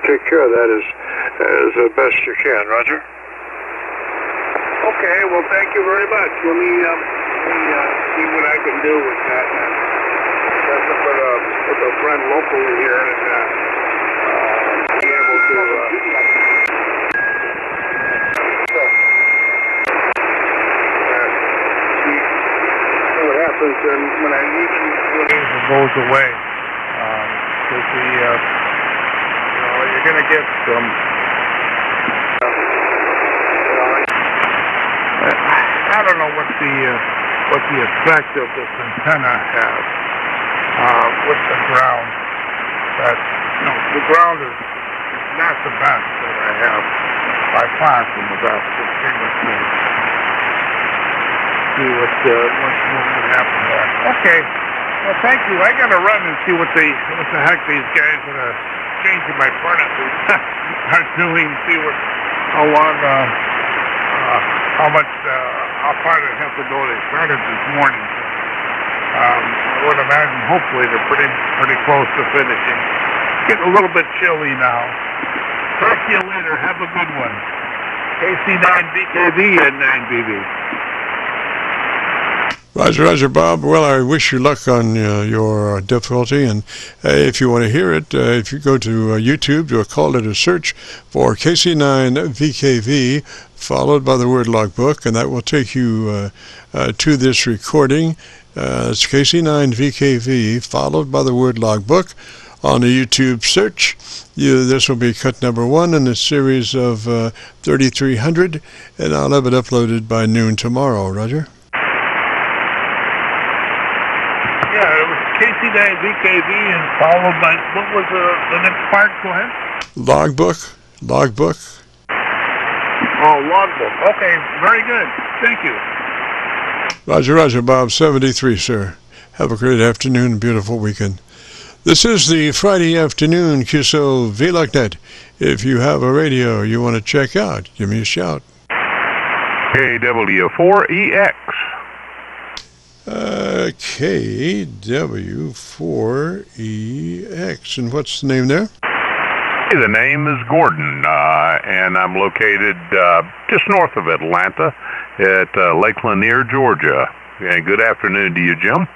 take care of that as best you can. Roger? Okay, well, thank you very much. Let me see what I can do with that. That's with a friend locally here, and be able to. See what happens, and when I need you, it goes away. Because you're going to get some. I don't know what the effect of this antenna has with the ground. That the ground is not the best that I have, by far from the best. See what would happen there. Okay. Well, thank you. I got to run and see what the heck these guys that are changing my furnace are doing. See how long. How far they have to go. They started this morning. I would imagine, hopefully, they're pretty close to finishing. It's getting a little bit chilly now. Talk to you later. Have a good one. KC9VKV and 9BB. Roger, Roger, Bob. Well, I wish you luck on your difficulty, and if you want to hear it, if you go to YouTube, do call it a search for KC9VKV, followed by the word logbook, and that will take you to this recording. It's KC9VKV, followed by the word logbook on a YouTube search. This will be cut number 1 in a series of 3,300, and I'll have it uploaded by noon tomorrow. Roger? KC9VKV and followed by, what was the next part? Go ahead. Logbook. Oh, logbook. Okay, very good. Thank you. Roger, Roger, Bob, 73, sir. Have a great afternoon and beautiful weekend. This is the Friday afternoon Qso-Vlog net. If you have a radio you want to check out, give me a shout. KW4EX. KW4EX. And what's the name there? Hey, the name is Gordon, and I'm located just north of Atlanta at Lake Lanier, Georgia. And good afternoon to you, Jim.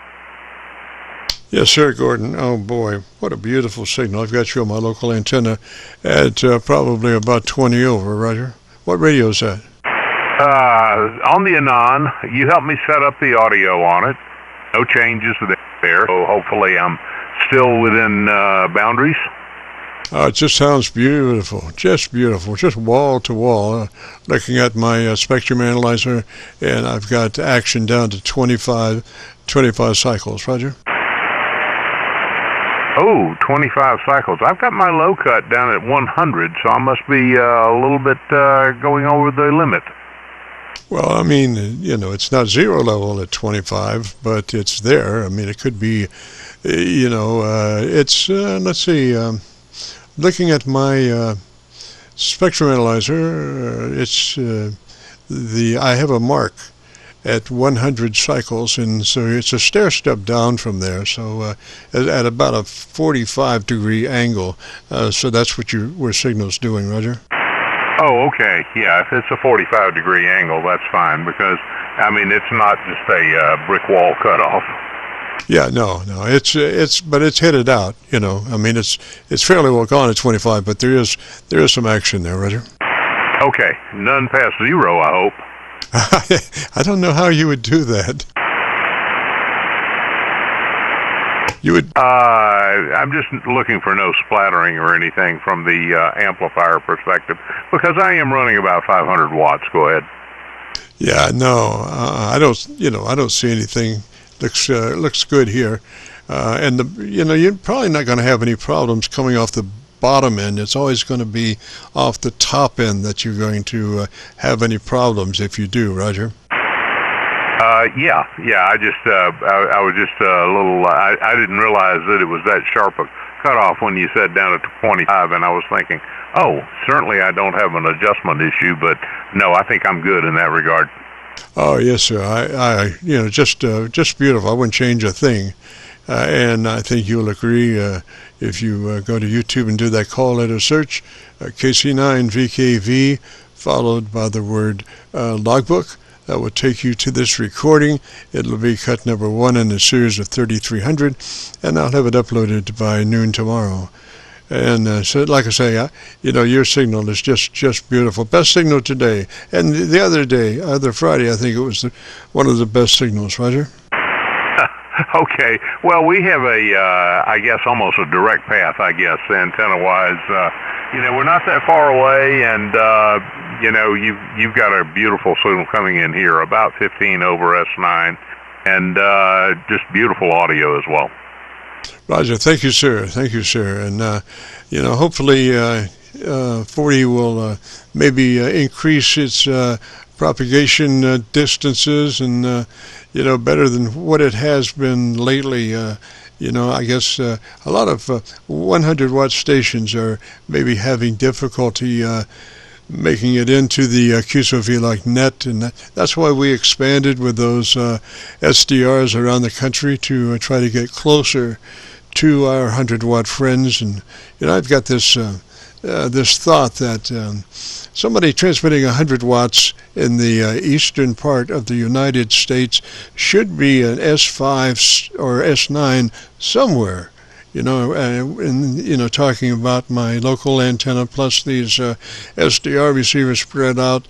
Yes, sir, Gordon. Oh, boy, what a beautiful signal. I've got you on my local antenna at probably about 20 over, Roger. What radio is that? On the Anon, you helped me set up the audio on it. No changes there, so hopefully I'm still within boundaries. It just sounds beautiful, just wall to wall. Looking at my spectrum analyzer, and I've got action down to 25 cycles, Roger. Oh, 25 cycles. I've got my low cut down at 100, so I must be a little bit going over the limit. Well, I mean, it's not zero level at 25, but it's there. I mean, it could be, it's, let's see, looking at my spectrum analyzer, I have a mark at 100 cycles, and so it's a stair step down from there, so at about a 45-degree angle. So that's what your signal's doing, Roger? Oh, okay. Yeah, if it's a 45-degree angle, that's fine, because, I mean, it's not just a brick wall cutoff. Yeah, no, but it's headed out, I mean, it's fairly well gone at 25, but there is some action there, Roger. Okay, none past zero, I hope. I don't know how you would do that. You would. I'm just looking for no splattering or anything from the amplifier perspective, because I am running about 500 watts. Go ahead. Yeah, no, I don't see anything. Looks good here, and you're probably not going to have any problems coming off the bottom end. It's always going to be off the top end that you're going to have any problems if you do, Roger. Yeah. I just I was just a little. I didn't realize that it was that sharp a cutoff when you said down to 25, and I was thinking, oh, certainly I don't have an adjustment issue, but no, I think I'm good in that regard. Oh yes, sir. I just beautiful. I wouldn't change a thing, and I think you'll agree if you go to YouTube and do that call letter search, KC9VKV, followed by the word logbook. That will take you to this recording. It'll be cut number 1 in a series of 3300, and I'll have it uploaded by noon tomorrow. And so, like I say, your signal is just beautiful. Best signal today. And the other Friday, I think it was one of the best signals, Roger. Okay. Well, we have I guess, almost a direct path, antenna-wise. We're not that far away, and, you've got a beautiful signal coming in here, about 15 over S9, and just beautiful audio as well. Roger, thank you, sir. And, hopefully 40 will maybe increase its propagation distances and, better than what it has been lately. I guess a lot of 100-watt stations are maybe having difficulty making it into the Qso-Vlog net, and that's why we expanded with those SDRs around the country to try to get closer to our 100-watt friends. And I've got this thought that somebody transmitting 100 watts in the eastern part of the United States should be an S5 or S9 somewhere. Talking about my local antenna plus these SDR receivers spread out,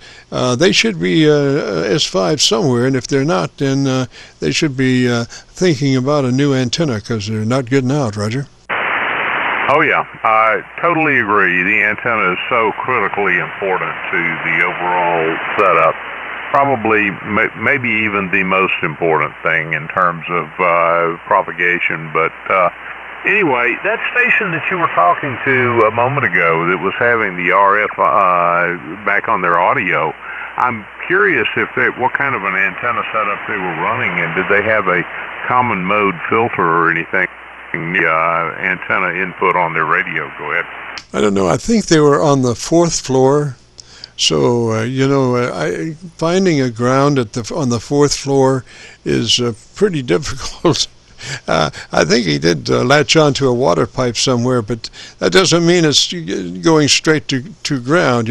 they should be S5 somewhere, and if they're not, then they should be thinking about a new antenna because they're not getting out, Roger. Oh, yeah, I totally agree. The antenna is so critically important to the overall setup. Probably, maybe even the most important thing in terms of propagation, but anyway, that station that you were talking to a moment ago that was having the RF back on their audio, I'm curious what kind of an antenna setup they were running, and did they have a common mode filter or anything, antenna input on their radio? Go ahead. I don't know. I think they were on the 4th floor, So finding a ground on the fourth floor is pretty difficult. I think he did latch onto a water pipe somewhere, but that doesn't mean it's going straight to ground,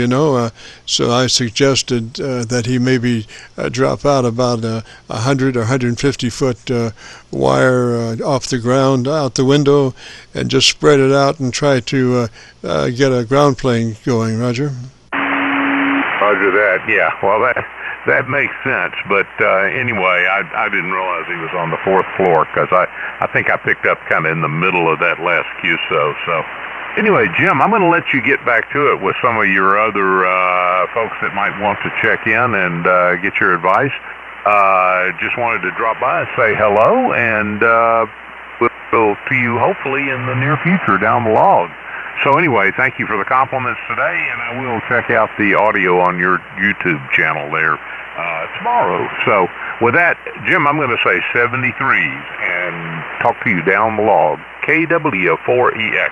So I suggested that he maybe drop out about 100 or 150 foot wire off the ground, out the window, and just spread it out and try to get a ground plane going, Roger. Roger that. Yeah. Well, that makes sense. But anyway, I didn't realize he was on the fourth floor because I think I picked up kind of in the middle of that last QSO. So anyway, Jim, I'm going to let you get back to it with some of your other folks that might want to check in and get your advice. Just wanted to drop by and say hello, and we'll see you hopefully in the near future down the log. So anyway, thank you for the compliments today, and I will check out the audio on your YouTube channel there tomorrow. So with that, Jim, I'm going to say 73s and talk to you down the log. KW4EX.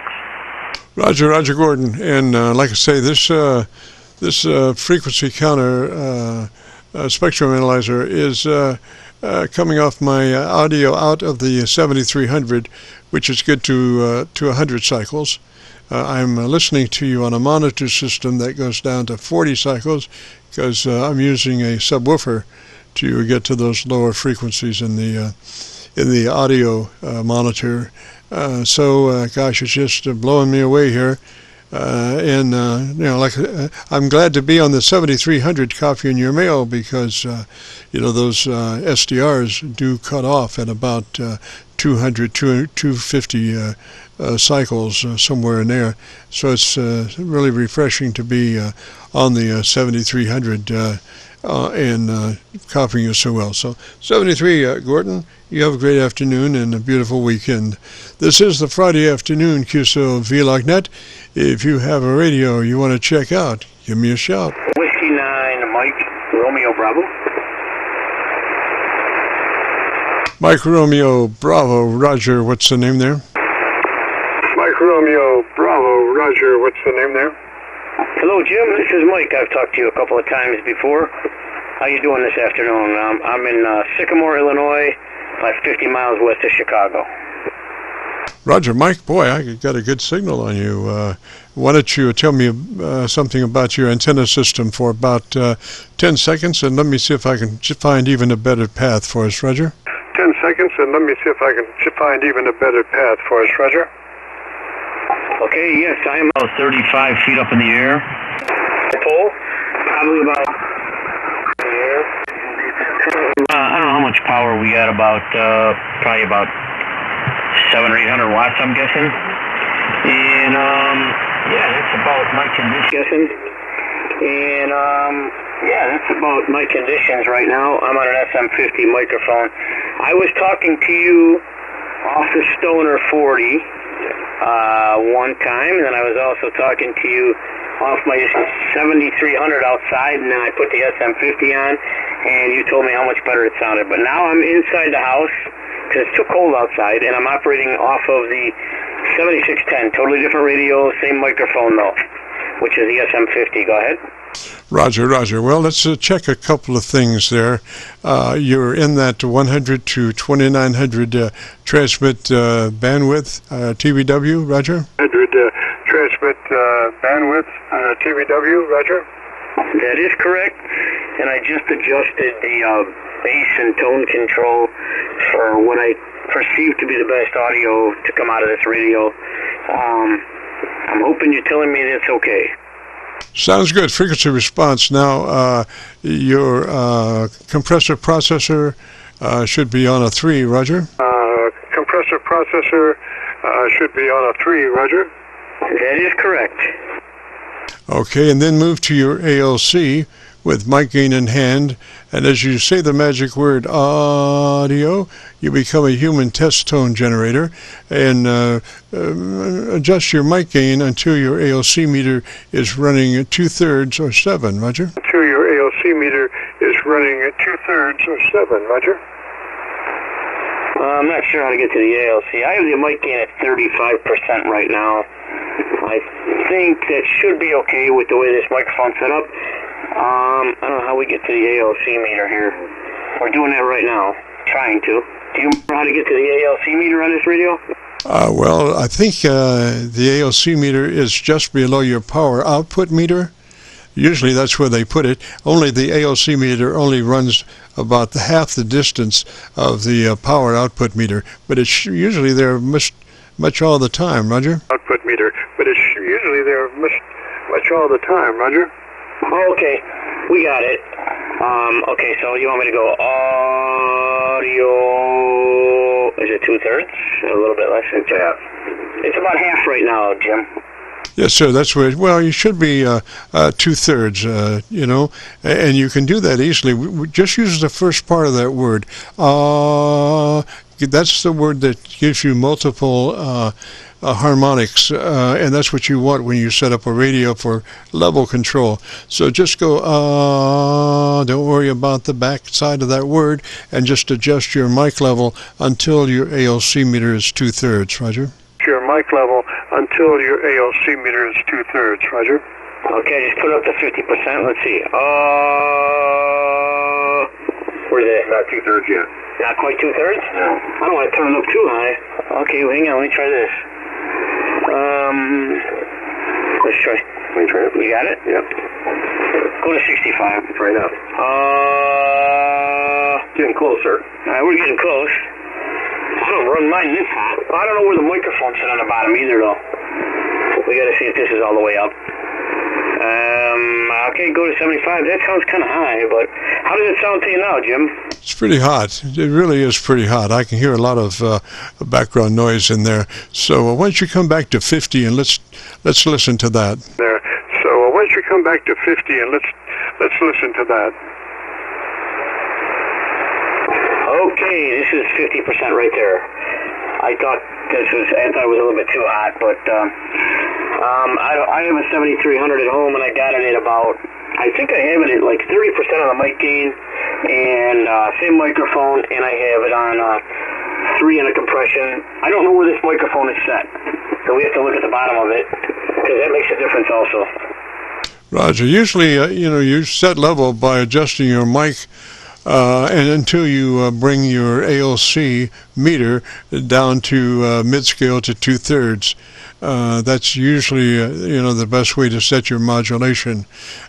Roger, Gordon. And like I say, this frequency counter spectrum analyzer is coming off my audio out of the 7300, which is good to 100 cycles. I'm listening to you on a monitor system that goes down to 40 cycles because I'm using a subwoofer to get to those lower frequencies in the audio monitor. Gosh, it's just blowing me away here. I'm glad to be on the 7300 copy in your mail because, those SDRs do cut off at about 200, 250 cycles, somewhere in there. So it's really refreshing to be on the 7300 and copying you so well. So 73, Gordon, you have a great afternoon and a beautiful weekend. This is the Friday afternoon Qso-Vlog net. If you have a radio you want to check out, give me a shout. Whiskey 9, Mike, Romeo Bravo. Mike Romeo Bravo, Roger, what's the name there? Mike Romeo Bravo, Roger, what's the name there? Hello, Jim. This is Mike. I've talked to you a couple of times before. How you doing this afternoon? I'm in Sycamore, Illinois, about 50 miles west of Chicago. Roger, Mike. Boy, I got a good signal on you. Why don't you tell me something about your antenna system for about 10 seconds, and let me see if I can find even a better path for us, Roger. 10 seconds, and let me see if I can find even a better path for us, Roger. Okay, yes, I am about 35 feet up in the air. Pole, probably about I don't know how much power we got, probably about 700 or 800 watts, I'm guessing. And, that's about my conditions. And, that's about my conditions right now. I'm on an SM50 microphone. I was talking to you off the Stoner 40 one time, and then I was also talking to you off my 7300 outside, and then I put the SM50 on, and you told me how much better it sounded. But now I'm inside the house because it's too cold outside, and I'm operating off of the 7610, totally different radio, same microphone though, which is the SM50. Go ahead. Roger. Well, let's check a couple of things there. You're in that 100 to 2900 transmit bandwidth, TVW, Roger? 100 transmit bandwidth, TVW, Roger? That is correct. And I just adjusted the bass and tone control for what I perceive to be the best audio to come out of this radio. I'm hoping you're telling me that's okay. Sounds good. Frequency response. Now, your compressor processor should be on a 3, Roger? Compressor processor should be on a 3, Roger? That is correct. Okay, and then move to your ALC with mic gain in hand, and as you say the magic word audio, you become a human test tone generator, and adjust your mic gain until your ALC meter is running at 2/3 or 7, Roger? Until your ALC meter is running at 2/3 or 7, Roger? I'm not sure how to get to the ALC. I have the mic gain at 35% right now. I think that should be okay with the way this microphone's set up. I don't know how we get to the ALC meter here. We're doing that right now. Trying to. Do you remember how to get to the ALC meter on this radio? Well, I think the ALC meter is just below your power output meter. Usually that's where they put it. Only the ALC meter only runs about half the distance of the power output meter, but it's usually there much all the time, Roger. Output meter, but it's usually there much all the time, Roger. Okay, we got it. Okay, so you want me to go audio, is it 2/3? A little bit less than half. It's about half right now, Jim. Yes, sir, that's where, well, you should be 2/3, you know, and you can do that easily. Just use the first part of that word. That's the word that gives you multiple harmonics, and that's what you want when you set up a radio for level control. So just go, don't worry about the back side of that word, and just adjust your mic level until your ALC meter is 2/3, Roger. Your mic level until your ALC meter is 2/3, Roger. Okay, just put it up to 50%. Let's see. Where's it? Not 2/3 yet. Not quite 2/3? No. I don't want to turn it up too high. Okay, well, hang on. Let me try this. Let's try. Let me try it. You got it? Yep. Go to 65. Right now. Getting closer. All right, we're getting close. I don't run mine this hot. I don't know where the microphone's sit on the bottom either, though. We got to see if this is all the way up. Okay, go to 75. That sounds kind of high, but how does it sound to you now, Jim? It's pretty hot. It really is pretty hot. I can hear a lot of background noise in there. So why don't you come back to 50 and let's listen to that. There. So why don't you come back to 50 and let's listen to that. Okay, this is 50% right there. I thought it was a little bit too hot, but I have a 7300 at home, and I got it at about, I think I have it at like 30% on the mic gain, and same microphone, and I have it on 3 in a compression. I don't know where this microphone is set, so we have to look at the bottom of it, because that makes a difference also. Roger, usually, you set level by adjusting your mic and until you bring your ALC meter down to mid-scale to 2/3. That's usually, the best way to set your modulation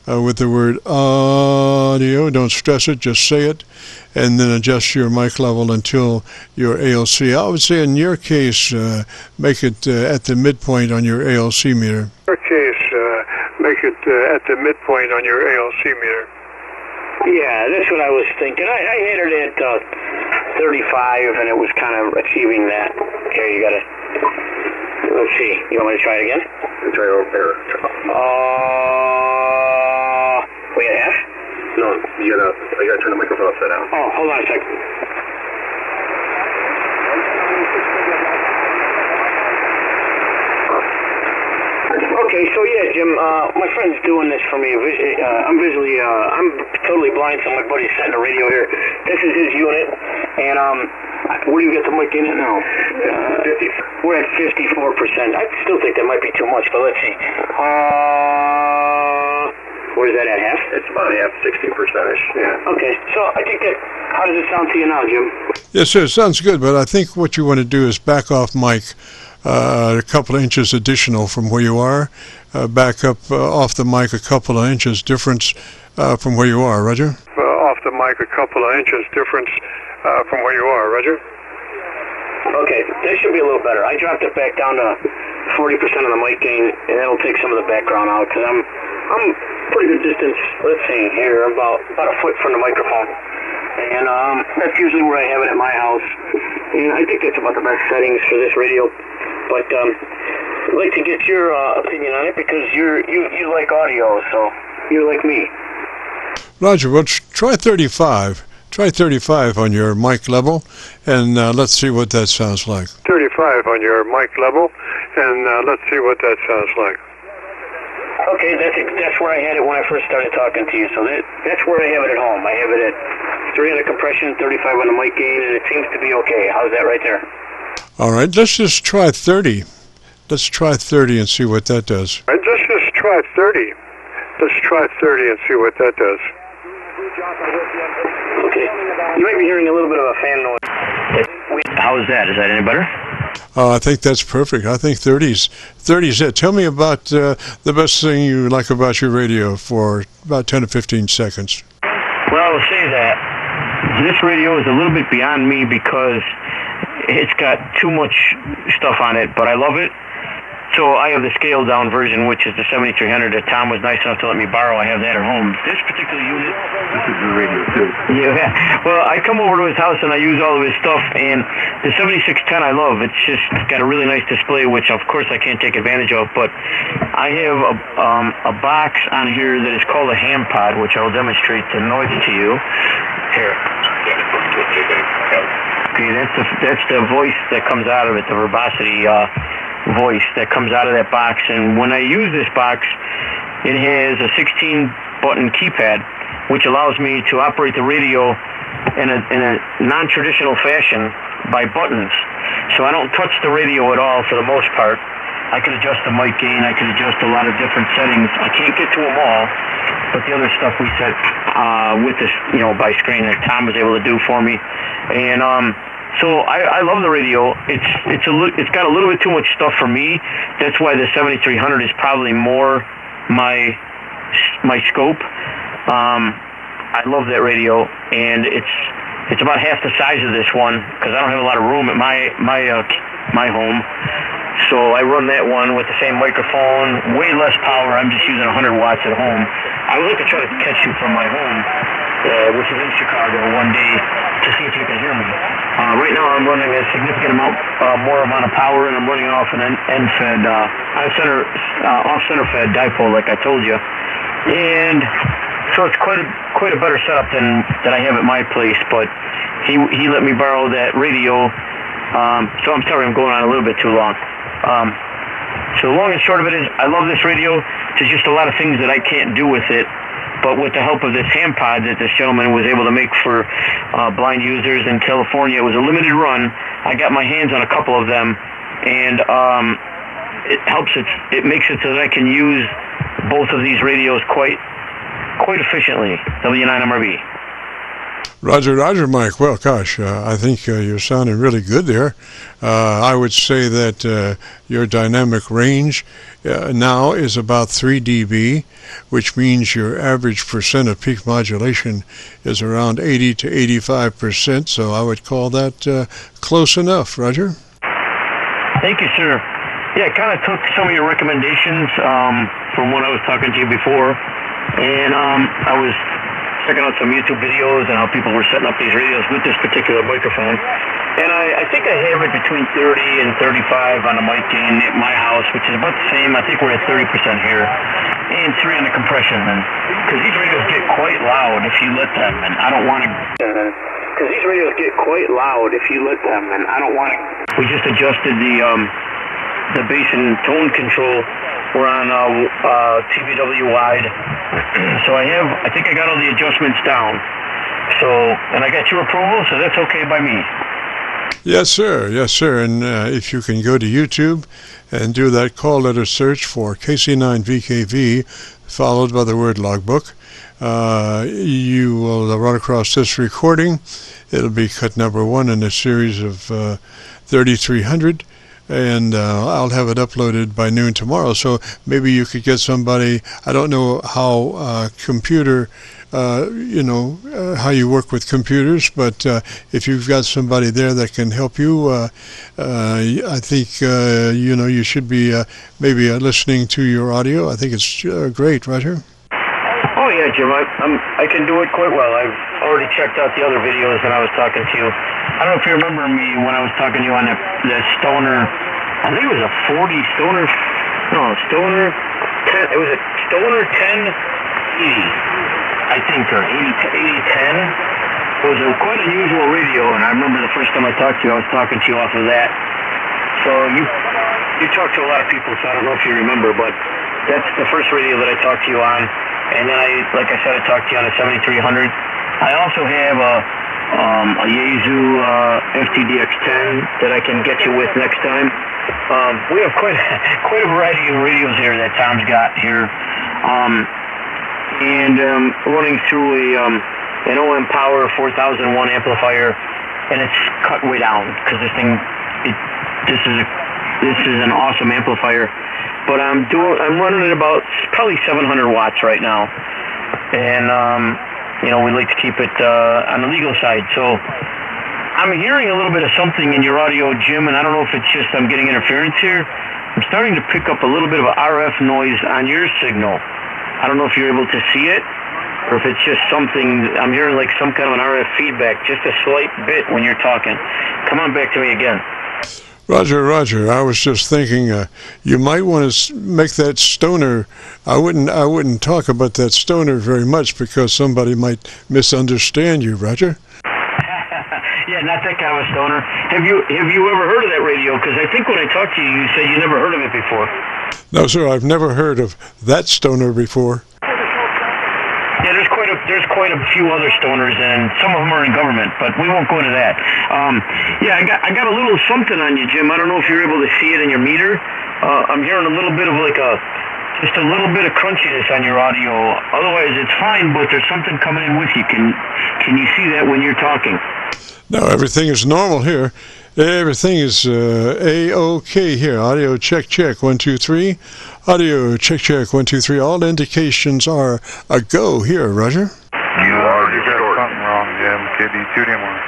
with the word audio. Don't stress it, just say it, and then adjust your mic level until your ALC. I would say in your case, make it at the midpoint on your ALC meter. In your case, make it at the midpoint on your ALC meter. Yeah, that's what I was thinking. I had it at 35, and it was kind of achieving that. Okay, you got to... Let's see. You want me to try it again? Try it over there. We at half? No, I gotta turn the microphone upside down. Oh, hold on a second. Okay, so yeah, Jim, my friend's doing this for me. I'm totally blind, so my buddy's setting a radio here. This is his unit, and where do you get the mic in it now? 50. We're at 54%. I still think that might be too much, but let's see. Where's that at, half? It's about half, 60%-ish, yeah. Okay, so I think that, how does it sound to you now, Jim? Yes, sir, it sounds good, but I think what you want to do is back off mic a couple of inches additional from where you are. Back up off the mic a couple of inches difference from where you are, Roger? Off the mic a couple of inches difference from where you are, Roger? Okay, that should be a little better. I dropped it back down to 40% of the mic gain, and that'll take some of the background out, because I'm pretty good distance, let's see here, about a foot from the microphone. And that's usually where I have it at my house. And I think that's about the best settings for this radio. But I'd like to get your opinion on it, because you like audio, so you're like me. Roger, well, try 35. Try 35 on your mic level, and let's see what that sounds like. 35 on your mic level, and let's see what that sounds like. Okay, that's where I had it when I first started talking to you, so that's where I have it at home. I have it at 300 compression, 35 on the mic gain, and it seems to be okay. How's that right there? All right, let's just try 30. Let's try 30 and see what that does. All right, let's just try 30 Let's try 30 and see what that does. Okay. You might be hearing a little bit of a fan noise. How is that? Is that any better? I think that's perfect. I think 30's it. Tell me about the best thing you like about your radio for about 10 to 15 seconds. Well, I will say that this radio is a little bit beyond me because it's got too much stuff on it, but I love it. So I have the scaled down version, which is the 7300 that Tom was nice enough to let me borrow. I have that at home. This particular unit, This is the radio too. yeah. Well, I come over to his house and I use all of his stuff, and the 7610 I love. It's just got a really nice display, which of course I can't take advantage of, but I have a box on here that is called a ham pod, which I will demonstrate the noise to you. Here. Okay, that's the voice that comes out of it, the verbosity voice that comes out of that box. And when I use this box, it has a 16-button keypad, which allows me to operate the radio in a non-traditional fashion by buttons. So I don't touch the radio at all for the most part. I can adjust the mic gain. I can adjust a lot of different settings. I can't get to them all, but the other stuff we set with this, by screen that Tom was able to do for me. And so I love the radio. It's got a little bit too much stuff for me. That's why the 7300 is probably more my scope. I love that radio, and it's about half the size of this one because I don't have a lot of room at my home. So I run that one with the same microphone, way less power. I'm just using 100 watts at home. I would like to try to catch you from my home, which is in Chicago, one day to see if you can hear me. Right now I'm running a significant more amount of power, and I'm running off an end-fed, off-center fed dipole, like I told you. And so it's quite a better setup than I have at my place. But he let me borrow that radio. So I'm sorry I'm going on a little bit too long. So the long and short of it is, I love this radio. There's just a lot of things that I can't do with it, but with the help of this ham pod that this gentleman was able to make for blind users in California, it was a limited run. I got my hands on a couple of them, and it helps. It makes it so that I can use both of these radios quite efficiently. W9MRB. Roger, Mike. Well, gosh, I think you're sounding really good there. I would say that your dynamic range now is about 3 dB, which means your average percent of peak modulation is around 80 to 85%, so I would call that close enough. Roger? Thank you, sir. Yeah, I kind of took some of your recommendations from when I was talking to you before, and I was checking out some YouTube videos and how people were setting up these radios with this particular microphone. And I think I have it between 30 and 35 on the mic gain at my house, which is about the same. I think we're at 30% here. And 3 on the compression. Because these radios get quite loud if you let them, and I don't want to... Because these radios get quite loud if you let them, and I don't want to... We just adjusted the bass and tone control. We're on TBW wide, so I think I got all the adjustments down. So, and I got your approval, so that's okay by me. Yes, sir. And if you can go to YouTube and do that call letter search for KC9VKV, followed by the word logbook, you will run across this recording. It'll be cut number 1 in a series of 3300. And I'll have it uploaded by noon tomorrow. So maybe you could get somebody. I don't know how computer, how you work with computers, but if you've got somebody there that can help you, I think you should be maybe listening to your audio. I think it's great, Roger. Oh yeah, Jim. I can do it quite well. I've already checked out the other videos when I was talking to you. I don't know if you remember me when I was talking to you on the Stoner. I think it was a 40 Stoner. No, Stoner 10. It was a Stoner 1080. I think, or 8010. It was a quite unusual radio, and I remember the first time I talked to you, I was talking to you off of that. So you talked to a lot of people, so I don't know if you remember, but that's the first radio that I talked to you on. And then like I said, I talked to you on a 7300. I also have a Yaesu FTDX10 that I can get you with next time. We have quite a variety of radios here that Tom's got here. and running through an OM Power 4001 amplifier, and it's cut way down because this is an awesome amplifier. But I'm running at about probably 700 watts right now, and we like to keep it on the legal side. So I'm hearing a little bit of something in your audio, Jim, and I don't know if it's just I'm getting interference here. I'm starting to pick up a little bit of RF noise on your signal. I don't know if you're able to see it, or if it's just something. I'm hearing like some kind of an RF feedback, just a slight bit when you're talking. Come on back to me again. Roger, I was just thinking you might want to make that stoner. I wouldn't talk about that stoner very much because somebody might misunderstand you, Roger. Yeah, not that kind of a stoner. Have you ever heard of that radio? Because I think when I talked to you, you said you never heard of it before. No, sir, I've never heard of that stoner before. Yeah, there's quite a few other stoners, and some of them are in government, but we won't go into that. Yeah, I got a little something on you, Jim. I don't know if you're able to see it in your meter. I'm hearing a little bit of just a little bit of crunchiness on your audio. Otherwise, it's fine, but there's something coming in with you. Can you see that when you're talking? No, everything is normal here. Everything is A-OK here. Audio check 1 2 3. Audio check 1 2 3. All indications are a go here, Roger. You got something wrong, Jim. Could you tune in more?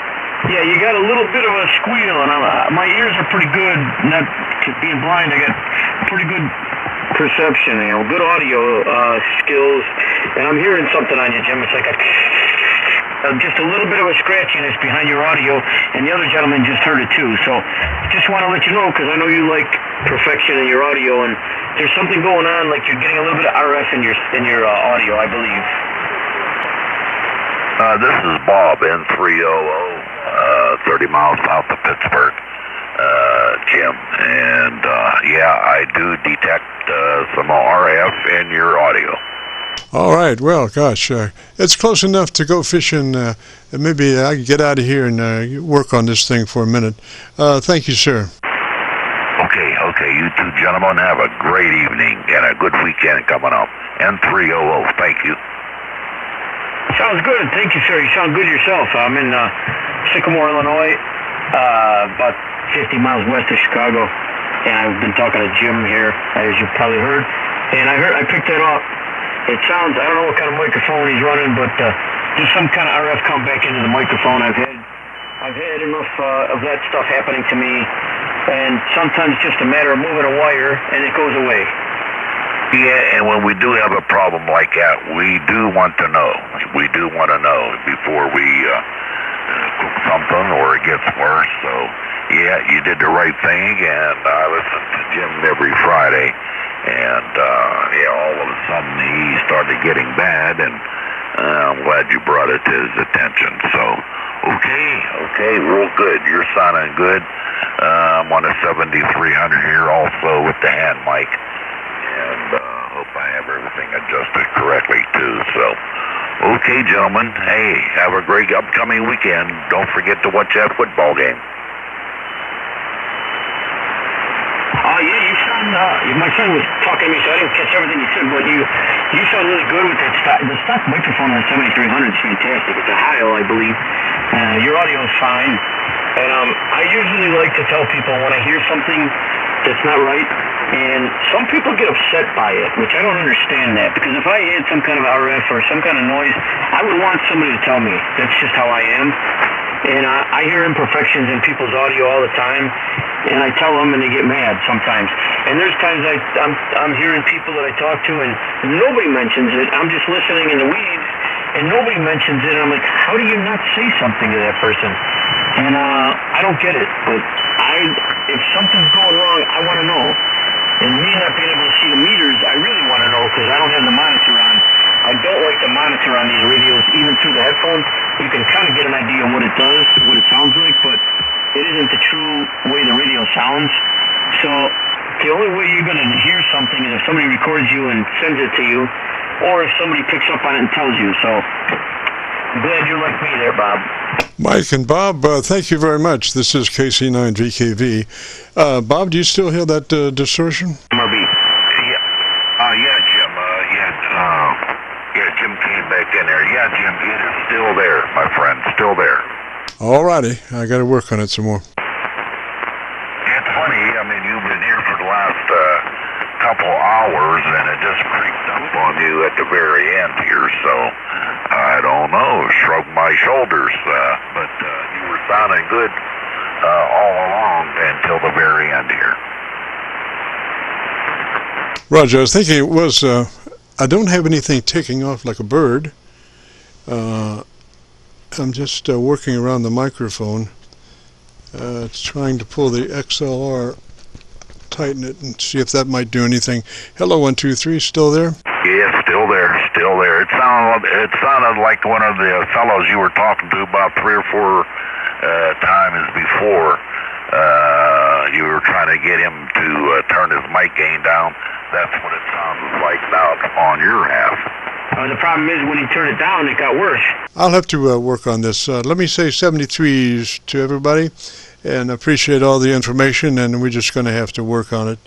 Yeah, you got a little bit of a squeal, and my ears are pretty good. Not being blind, I got pretty good perception, good audio skills, and I'm hearing something on you, Jim. It's like just a little bit of a scratchiness behind your audio, and the other gentleman just heard it too. So just want to let you know, because I know you like perfection in your audio, and there's something going on, like you're getting a little bit of RF in your audio, I believe. This is Bob, N300, 30 miles south of Pittsburgh, Jim, and yeah, I do detect some RF in your audio. All right, well, gosh, it's close enough to go fishing. Maybe I can get out of here and work on this thing for a minute. Thank you, sir. Okay, you two gentlemen have a great evening and a good weekend coming up. N300, thank you. Sounds good. Thank you, sir. You sound good yourself. I'm in Sycamore, Illinois, about 50 miles west of Chicago, and I've been talking to Jim here, as you probably heard, and I picked that up. It sounds, I don't know what kind of microphone he's running, but just some kind of RF come back into the microphone. I've had enough of that stuff happening to me, and sometimes just a matter of moving a wire, and it goes away. Yeah, and when we do have a problem like that, we do want to know. We do want to know before we cook something or it gets worse. So, yeah, you did the right thing, and I listen to Jim every Friday. And, yeah, all of a sudden he started getting bad, and I'm glad you brought it to his attention. So, okay, real good. You're sounding good. I'm on a 7300 here also with the hand mic, and hope I have everything adjusted correctly, too. So, okay, gentlemen, hey, have a great upcoming weekend. Don't forget to watch that football game. Yeah, you sound, my friend was talking to me, so I didn't catch everything you said, but you sound really good with that stock. The stock microphone on the 7300 is fantastic. It's a Heil, I believe. Your audio is fine. And I usually like to tell people when I hear something that's not right, and some people get upset by it, which I don't understand that, because if I had some kind of RF or some kind of noise, I would want somebody to tell me. That's just how I am. And I hear imperfections in people's audio all the time, and I tell them, and they get mad sometimes. And there's times I'm hearing people that I talk to, and nobody mentions it. I'm just listening in the weeds, and nobody mentions it. And I'm like, how do you not say something to that person? And I don't get it. But if something's going wrong, I want to know. And me not being able to see the meters, I really want to know, because I don't have the monitor on. I don't like the monitor on these radios, even through the headphones. You can kind of get an idea of what it does, what it sounds like, but it isn't the true way the radio sounds. So the only way you're going to hear something is if somebody records you and sends it to you, or if somebody picks up on it and tells you. So I'm glad you're like me there, Bob. Mike and Bob, thank you very much. This is KC9VKV. Bob, do you still hear that distortion? MRB. Yeah, Jim. Yeah, Jim, there. Yeah, Jim, it is still there, my friend, still there. All righty. I got to work on it some more. It's funny, I mean, you've been here for the last couple hours, and it just creeped up on you at the very end here, so I don't know, shrug my shoulders, but you were sounding good all along until the very end here. Roger, I was thinking it was, I don't have anything taking off like a bird. I'm just working around the microphone, trying to pull the XLR, tighten it, and see if that might do anything. Hello, 1, 2, 3, still there? Yeah, still there, still there. It sounded like one of the fellows you were talking to about 3 or 4 times before. You were trying to get him to turn his mic gain down. That's what it sounds like now on your half. The problem is when he turned it down, it got worse. I'll have to work on this. Let me say 73s to everybody, and appreciate all the information, and we're just going to have to work on it.